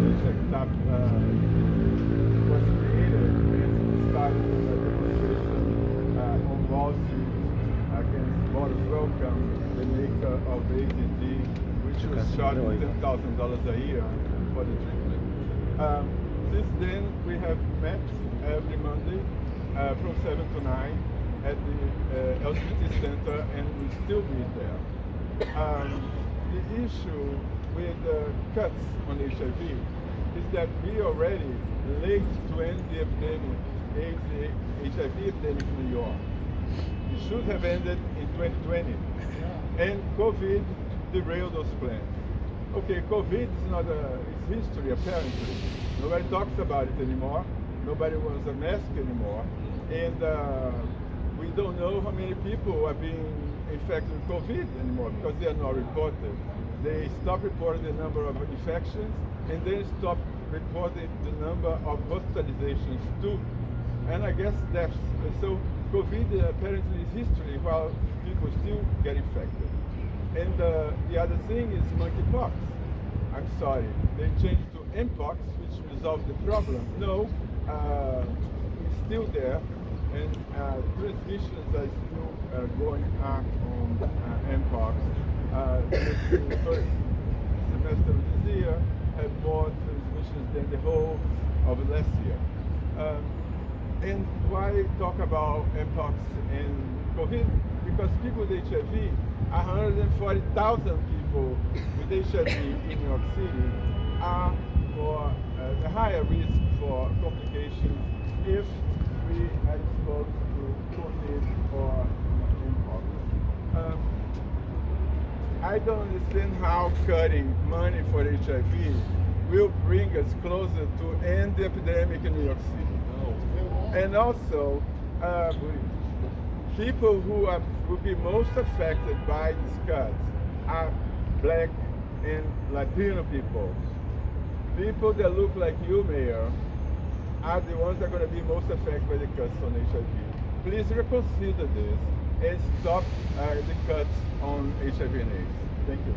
this ACT UP was created, and started a demonstration on Wall Street against Boris Welcome, the maker of AZD, which was charging $10,000 a year for the treatment. Since then, we have met every Monday from 7 to 9 at the LGBT Center, and we still meet there. The issue with cuts on HIV is that we already late to end the epidemic, HIV epidemic in New York. It should have ended in 2020, and COVID derailed those plans. Okay, COVID is not it's history apparently. Nobody talks about it anymore. Nobody wears a mask anymore, and we don't know how many people are being infected with COVID anymore because they are not reported. They stop reporting the number of infections and then stop reporting the number of hospitalizations too. And I guess deaths. So COVID apparently is history while people still get infected. And the other thing is monkeypox. I'm sorry, they changed to mpox, which resolved the problem. No, it's still there, and transmissions are still going on mpox. The first semester of this year had more transmissions than the whole of last year. And why talk about mpox and COVID? because people with HIV, 140,000 people with HIV in New York City are for a higher risk for complications if we are exposed to COVID or mpox. I don't understand how cutting money for HIV will bring us closer to end the epidemic in New York City. And also, people who will be most affected by these cuts are Black and Latino people. People that look like you, Mayor, are the ones that are going to be most affected by the cuts on HIV. Please reconsider this and stop the cuts on HIV and AIDS. Thank you.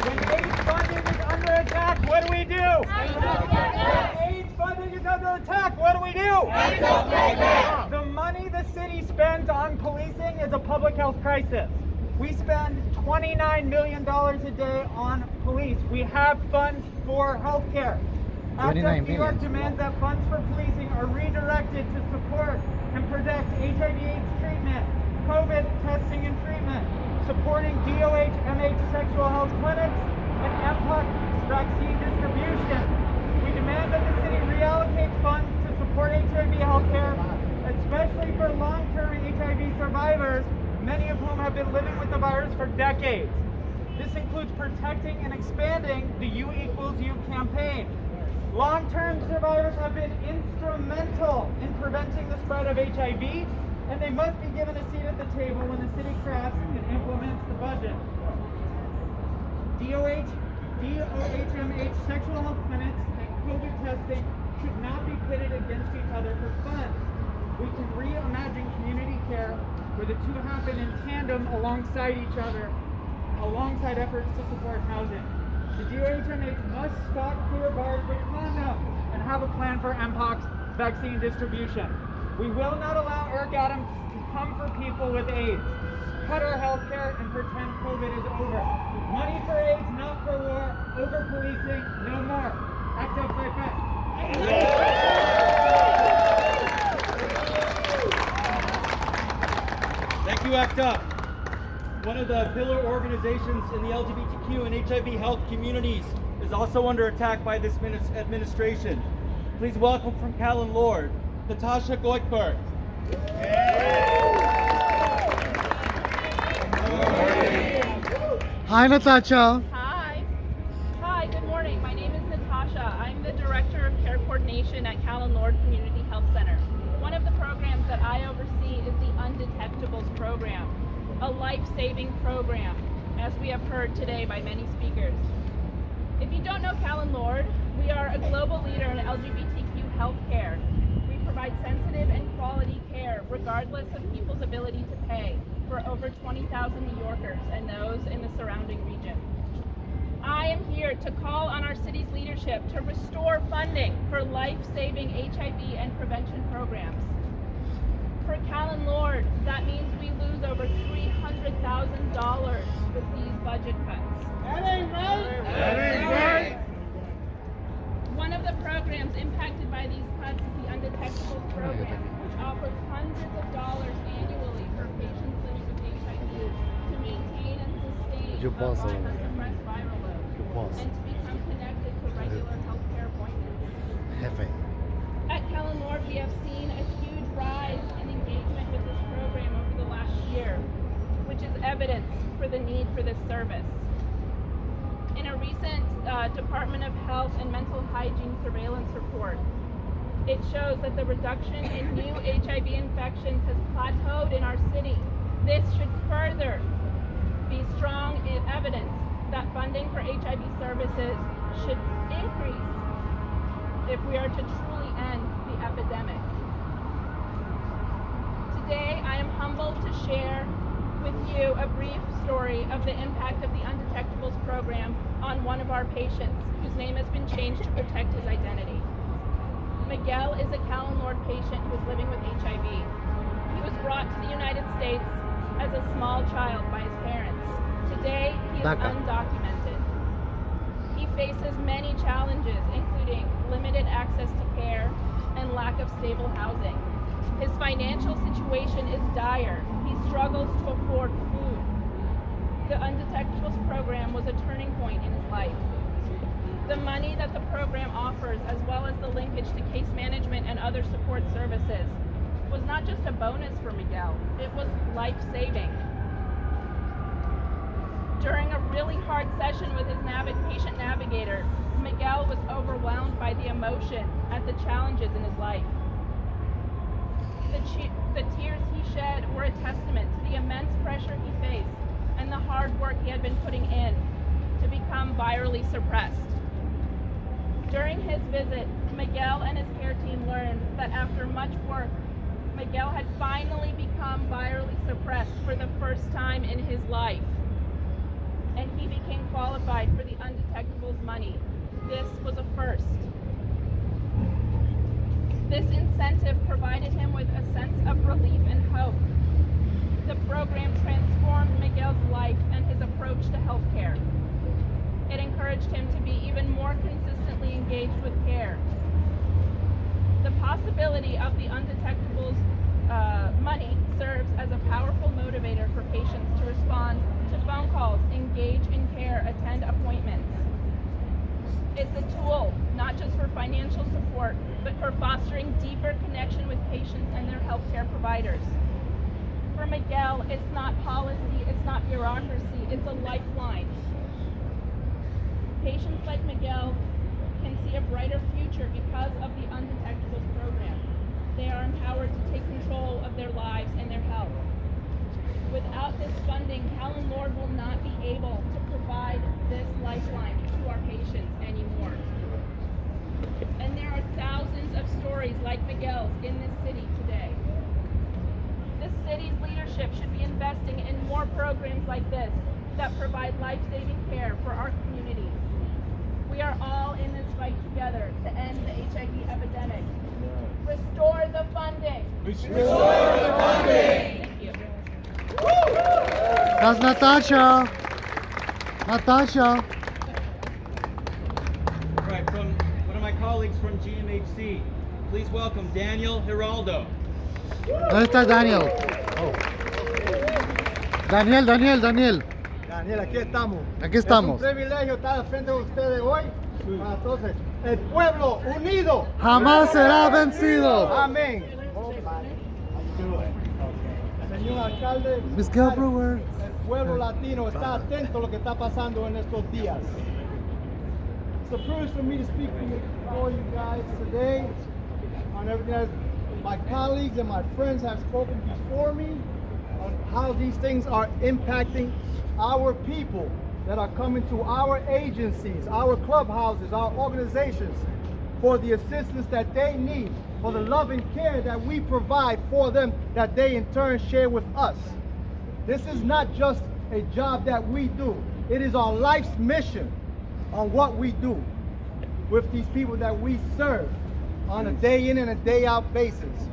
When AIDS funding is under attack, what do we do? When AIDS funding is under attack, what do we do? The money the city spends on policing is a public health crisis. We spend $29 million a day on police. We have funds for healthcare. After New York demands that funds for policing are redirected to support and protect HIV/AIDS treatment, COVID testing and treatment, supporting DOH/MH sexual health clinics, and mpox vaccine distribution. We demand that the city reallocate funds to support HIV healthcare, especially for long-term HIV survivors, many of whom have been living with the virus for decades. This includes protecting and expanding the U=U campaign. Long-term survivors have been instrumental in preventing the spread of HIV, and they must be given a seat at the table when the city crafts and implements the budget. DOH/MH sexual health clinics and COVID testing should not be pitted against each other for funds. We can reimagine community care where the two happen in tandem alongside each other, alongside efforts to support housing. The DOH/MH must stop clear bars with condoms and have a plan for mpox vaccine distribution. We will not allow Eric Adams to come for people with AIDS, cut our health care, and pretend COVID is over. Money for AIDS, not for war. Over policing, no more. Act up, fight back. Thank you, ACT UP. One of the pillar organizations in the LGBTQ and HIV health communities is also under attack by this administration. Please welcome from Callan Lord, Natasha Goikberg. Hi, Natasha. Hi, good morning. My name is Natasha. I'm the Director of Care Coordination at Callan Lord Community Health Center. One of the programs that I oversee is the Undetectables program, a life-saving program, as we have heard today by many speakers. If you don't know Callan Lord, we are a global leader in LGBTQ healthcare. We provide sensitive and quality care regardless of people's ability to pay for over 20,000 New Yorkers and those in the surrounding region. I am here to call on our city's leadership to restore funding for life-saving HIV and prevention programs. For Callan Lord, that means we lose over $300,000 with these budget cuts. That ain't right! That ain't right! One of the programs impacted by these cuts is the Undetectables program, which offers hundreds of dollars annually for patients living with HIV to maintain and sustain a virus-suppressed viral load and to become connected to regular healthcare appointments. At Callan Lord, we have seen a huge rise in engagement with this program over the last year, which is evidence for the need for this service. In a recent Department of Health and Mental Hygiene surveillance report, it shows that the reduction in new HIV infections has plateaued in our city. This should further be strong evidence that funding for HIV services should increase if we are to truly end the epidemic. Today, I am humbled to share with you a brief story of the impact of the Undetectables program on one of our patients, whose name has been changed to protect his identity. Miguel is a Callan Lord patient who is living with HIV. He was brought to the United States as a small child by his parents. Today, he is undocumented. He faces many challenges, including limited access to care and lack of stable housing. His financial situation is dire. He struggles to afford food. The Undetectables program was a turning point in his life. The money that the program offers, as well as the linkage to case management and other support services, was not just a bonus for Miguel, it was life-saving. During a really hard session with his patient navigator, Miguel was overwhelmed by the emotion at the challenges in his life. The tears he shed were a testament to the immense pressure he faced and the hard work he had been putting in to become virally suppressed. During his visit, Miguel and his care team learned that after much work, Miguel had finally become virally suppressed for the first time in his life, and he became qualified for the Undetectables money. This was a first. This incentive provided him with a sense of relief and hope. The program transformed Miguel's life and his approach to healthcare. It encouraged him to be even more consistently engaged with care. The possibility of the Undetectables money serves as a powerful motivator for patients to respond to phone calls, engage in care, attend appointments. It's a tool, not just for financial support, but for fostering deeper connection with patients and their healthcare providers. For Miguel, it's not policy, it's not bureaucracy, it's a lifeline. Patients like Miguel can see a brighter future because of the Undetectables program. They are empowered to take control of their lives and their health. Without this funding, Helen Lord will not be able to provide this lifeline to our patients anymore. And there are thousands of stories like Miguel's in this city today. This city's leadership should be investing in more programs like this that provide life-saving care for our communities. We are all in this fight together to end the HIV epidemic. Restore the funding. Restore the funding. Thank you. That's Natasha. Natasha. All right, from one of my colleagues from GMHC, please welcome Daniel Giraldo. ¿Dónde está Daniel? Oh. Daniel. Daniel, aquí estamos. Aquí estamos. Es un privilegio estar al frente de ustedes hoy. Entonces, el pueblo unido Jamás será vencido. Amén. Señor alcalde, Miss Gilbert. el pueblo latino está atento a lo que está pasando en estos días. It's a privilege for me to speak before you guys today on everything that my colleagues and my friends have spoken before me on how these things are impacting our people that are coming to our agencies, our clubhouses, our organizations for the assistance that they need, for the love and care that we provide for them that they in turn share with us. This is not just a job that we do. It is our life's mission on what we do with these people that we serve on a day in and a day out basis.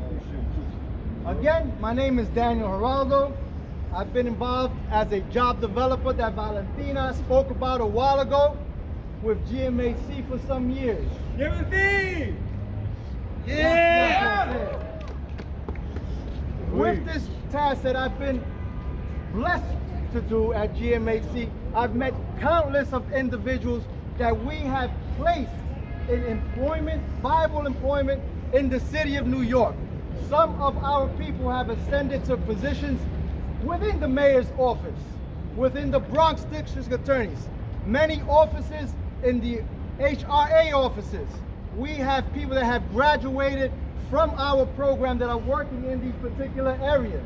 Again, my name is Daniel Giraldo. I've been involved as a job developer that Valentina spoke about a while ago with GMHC for some years. GMHC! Yeah! With this task that I've been blessed to do at GMHC, I've met countless of individuals that we have placed in employment, viable employment in the city of New York. Some of our people have ascended to positions within the mayor's office, within the Bronx District Attorney's, many offices in the HRA offices. We have people that have graduated from our program that are working in these particular areas.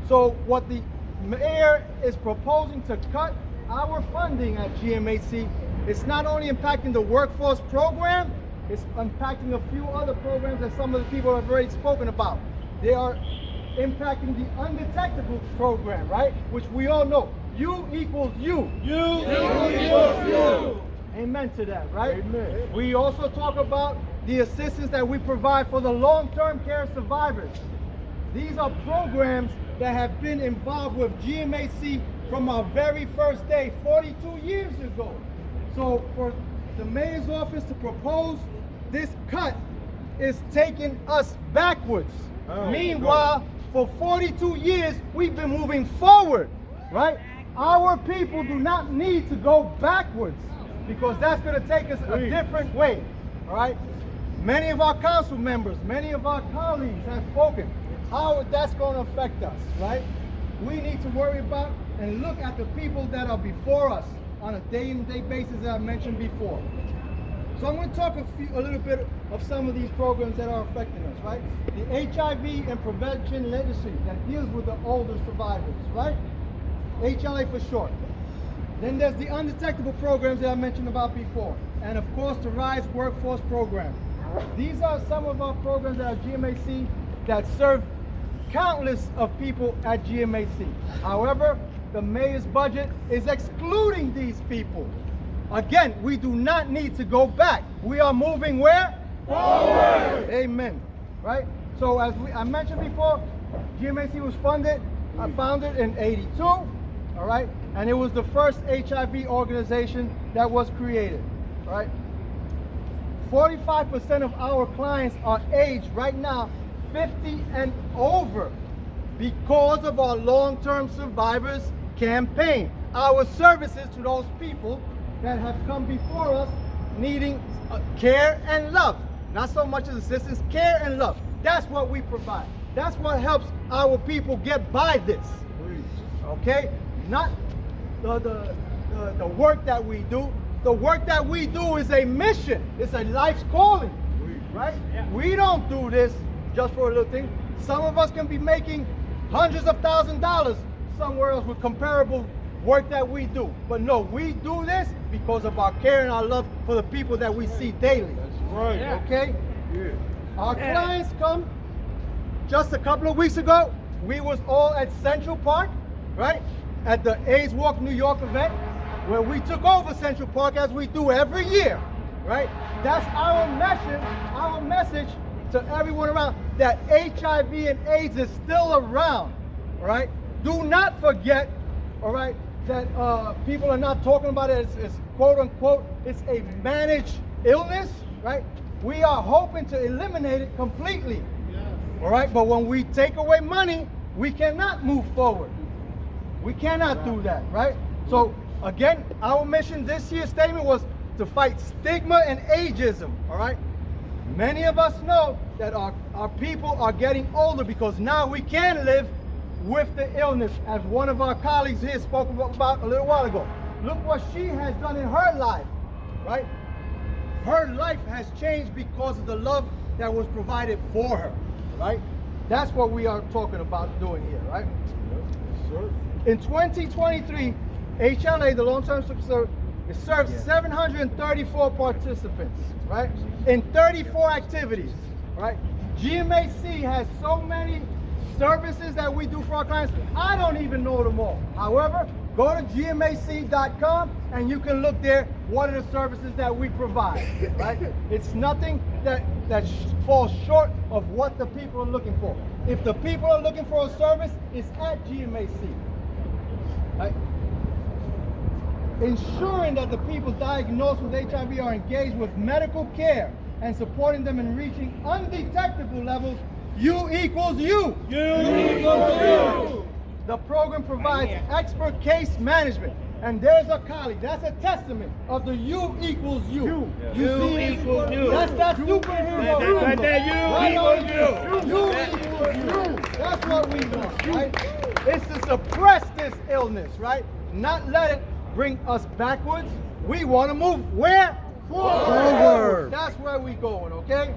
So what the mayor is proposing to cut our funding at GMHC, it's not only impacting the workforce program, it's impacting a few other programs that some of the people have already spoken about. They are impacting the Undetectables program, right? Which we all know. You equals you. You equals you. Amen to that, right? Amen. We also talk about the assistance that we provide for the long-term care survivors. These are programs that have been involved with GMHC from our very first day, 42 years ago. So for the mayor's office to propose this cut is taking us backwards. Meanwhile, for 42 years, we've been moving forward, right? Our people do not need to go backwards because that's going to take us a different way, all right? Many of our council members, many of our colleagues have spoken how that's going to affect us, right? We need to worry about and look at the people that are before us on a day-to-day basis that I mentioned before. So I'm going to talk a little bit of some of these programs that are affecting us, right? The HIV and prevention literacy that deals with the older survivors, right? HLA for short. Then there's the undetectable programs that I mentioned about before. And of course, the RISE Workforce Program. These are some of our programs at GMAC that serve countless of people at GMAC. However, the mayor's budget is excluding these people. Again, we do not need to go back. We are moving where? Forward. Amen. Right? So as I mentioned before, GMAC was founded in '82, all right? And it was the first HIV organization that was created, all right? 45% of our clients are aged right now 50 and over because of our long-term survivors campaign. Our services to those people that have come before us needing care and love. Not so much as assistance, care and love. That's what we provide. That's what helps our people get by this. Okay? Not the work that we do. The work that we do is a mission. It's a life's calling, right? We don't do this just for a little thing. Some of us can be making hundreds of thousands of dollars somewhere else with comparable work that we do. But no, we do this because of our care and our love for the people that we see daily. That's right. Okay? Yeah. Our clients come. Just a couple of weeks ago, we was all at Central Park, right? At the AIDS Walk New York event, where we took over Central Park as we do every year, right? That's our message to everyone around, that HIV and AIDS is still around, all right? Do not forget, all right, that people are not talking about it as quote unquote, it's a managed illness, right? We are hoping to eliminate it completely, all right? But when we take away money, we cannot move forward. We cannot do that, right? So again, our mission this year's statement was to fight stigma and ageism, all right? Many of us know that our people are getting older because now we can live with the illness, as one of our colleagues here spoke about a little while ago. Look what she has done in her life, right? Her life has changed because of the love that was provided for her, right? That's what we are talking about doing here, right? In 2023, HLA, the long-term service, it serves 734 participants, right? In 34 activities, right? GMAC has so many services that we do for our clients, I don't even know them all. However, go to gmac.com and you can look there, what are the services that we provide, right? It's nothing that falls short of what the people are looking for. If the people are looking for a service, it's at GMAC, right? Ensuring that the people diagnosed with HIV are engaged with medical care and supporting them in reaching undetectable levels. U equals you. You equals you. The program provides expert case management. And there's a colleague. That's a testament of the U equals you. You equals you. That's that superhero. You equals you. That's what we want, right? It's to suppress this illness, right? Not let it bring us backwards. We want to move where? Forward. That's where we're going, okay?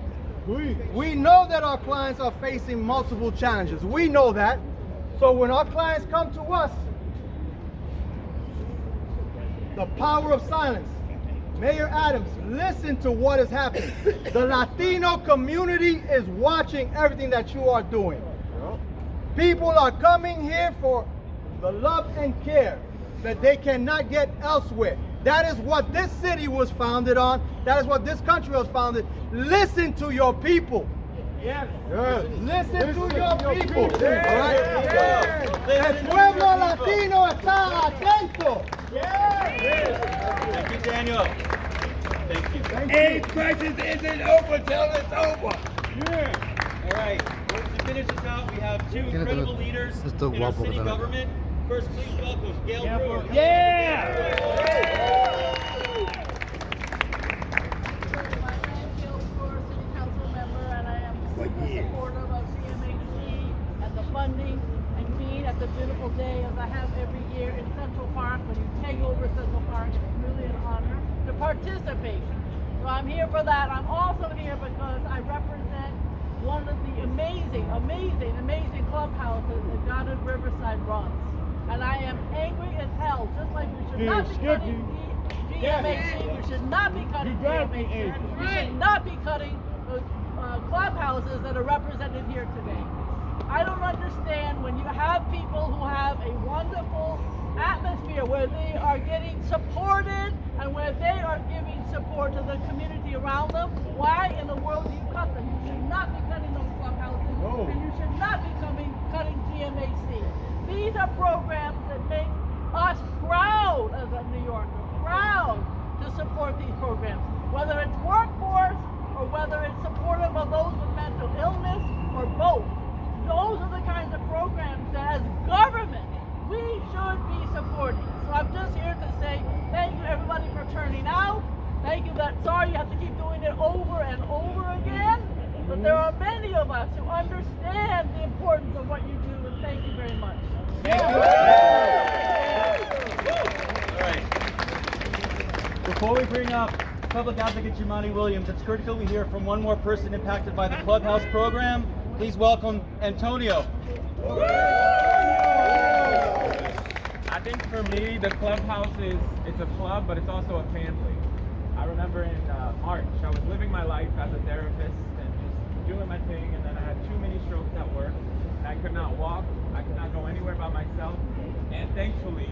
We know that our clients are facing multiple challenges. We know that. So when our clients come to us, the power of silence. Mayor Adams, listen to what is happening. The Latino community is watching everything that you are doing. People are coming here for the love and care that they cannot get elsewhere. That is what this city was founded on. That is what this country was founded. Listen to your people. Yes. Listen to your people. All right? El pueblo latino está atento. Thank you, Daniel. Thank you. AIDS crisis isn't over till it's over. All right. To finish this out, we have two incredible leaders in our city government. First, please welcome Gail Brewer. Supportive of CMHC and the funding and being at the beautiful day as I have every year in Central Park. When you take over Central Park, it's really an honor to participate. So I'm here for that. I'm also here because I represent one of the amazing clubhouses that Goddard Riverside runs. And I am angry as hell, just like we should not be cutting GMHC, we should not be cutting GMHC, we should not be cutting clubhouses that are represented here today. I don't understand when you have people who have a wonderful atmosphere where they are getting supported and where they are giving support to the community around them, why in the world do you cut them? You should not be cutting those clubhouses, and you should not be cutting GMHC. These are programs that make us proud as a New Yorker, proud to support these programs, whether it's workforce or whether it's supportive of those with mental illness or both. Those are the kinds of programs that as government we should be supporting. So I'm just here to say thank you everybody for turning out. Thank you sorry you have to keep doing it over and over again, but there are many of us who understand the importance of what you do, and thank you very much. All right. Before we bring up Public Advocate Jumaane Williams, it's critical we hear from one more person impacted by the Clubhouse program. Please welcome Antonio. I think for me, the Clubhouse it's a club, but it's also a family. I remember in March, I was living my life as a therapist and just doing my thing, and then I had too many strokes at work. And I could not walk, I could not go anywhere by myself, and thankfully,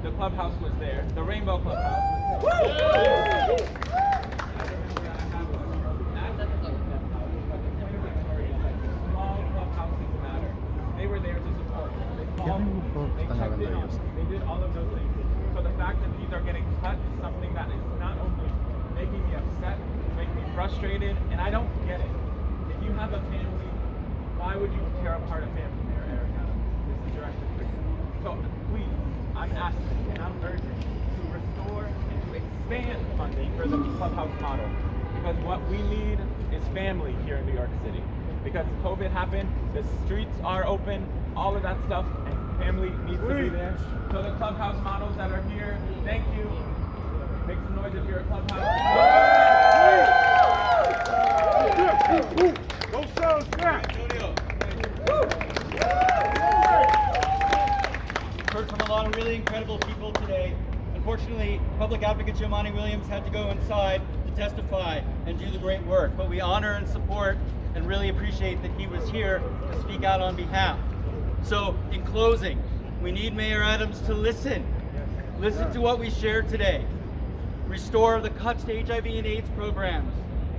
the Clubhouse was there. The Rainbow Clubhouse was there. They were there to support. They called, they checked in on us. They did all of those things. So the fact that these are getting cut is something that is not only making me upset, making me frustrated, and I don't get it. If you have a family, why would you tear apart a family, Mayor Eric Adams? This is directed for you. So please, I'm asking and I'm urging to restore and to expand funding for the Clubhouse model. Because what we need is family here in New York City. Because COVID happened, the streets are open, all of that stuff, and family needs to be there. So the Clubhouse models that are here, thank you. Make some noise if you're a Clubhouse. Go show snap. Heard from a lot of really incredible people today. Unfortunately, Public Advocate Jumaane Williams had to go inside to testify and do the great work, but we honor and support and really appreciate that he was here to speak out on behalf. So, in closing, we need Mayor Adams to listen. Listen to what we shared today. Restore the cuts to HIV and AIDS programs.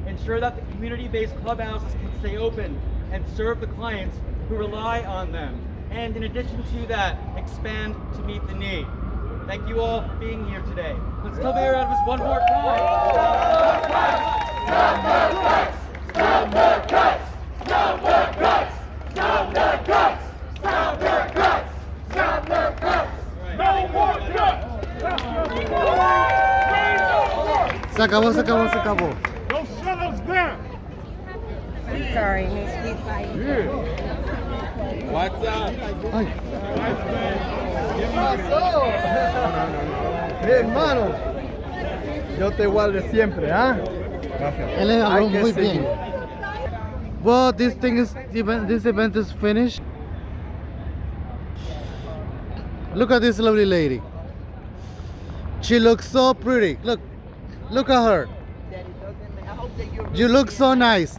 Ensure that the community-based clubhouses can stay open and serve the clients who rely on them. And in addition to that, expand to meet the need. Thank you all for being here today. Let's tell Mayor Adams one more time. Stop the cuts! Stop the cuts! Stop the cuts! Stop the cuts! Stop the cuts! Stop the cuts! No more cuts! Se acabó, se acabó, se acabó. Don't shut us down. I'm sorry, Miss Speedfight. What's up? Ay. Mi hermano, yo te guarde siempre, ¿ah? Él habló Hay que muy seguir. bien. Well, this event is finished. Look at this lovely lady. She looks so pretty. Look at her. You look so nice.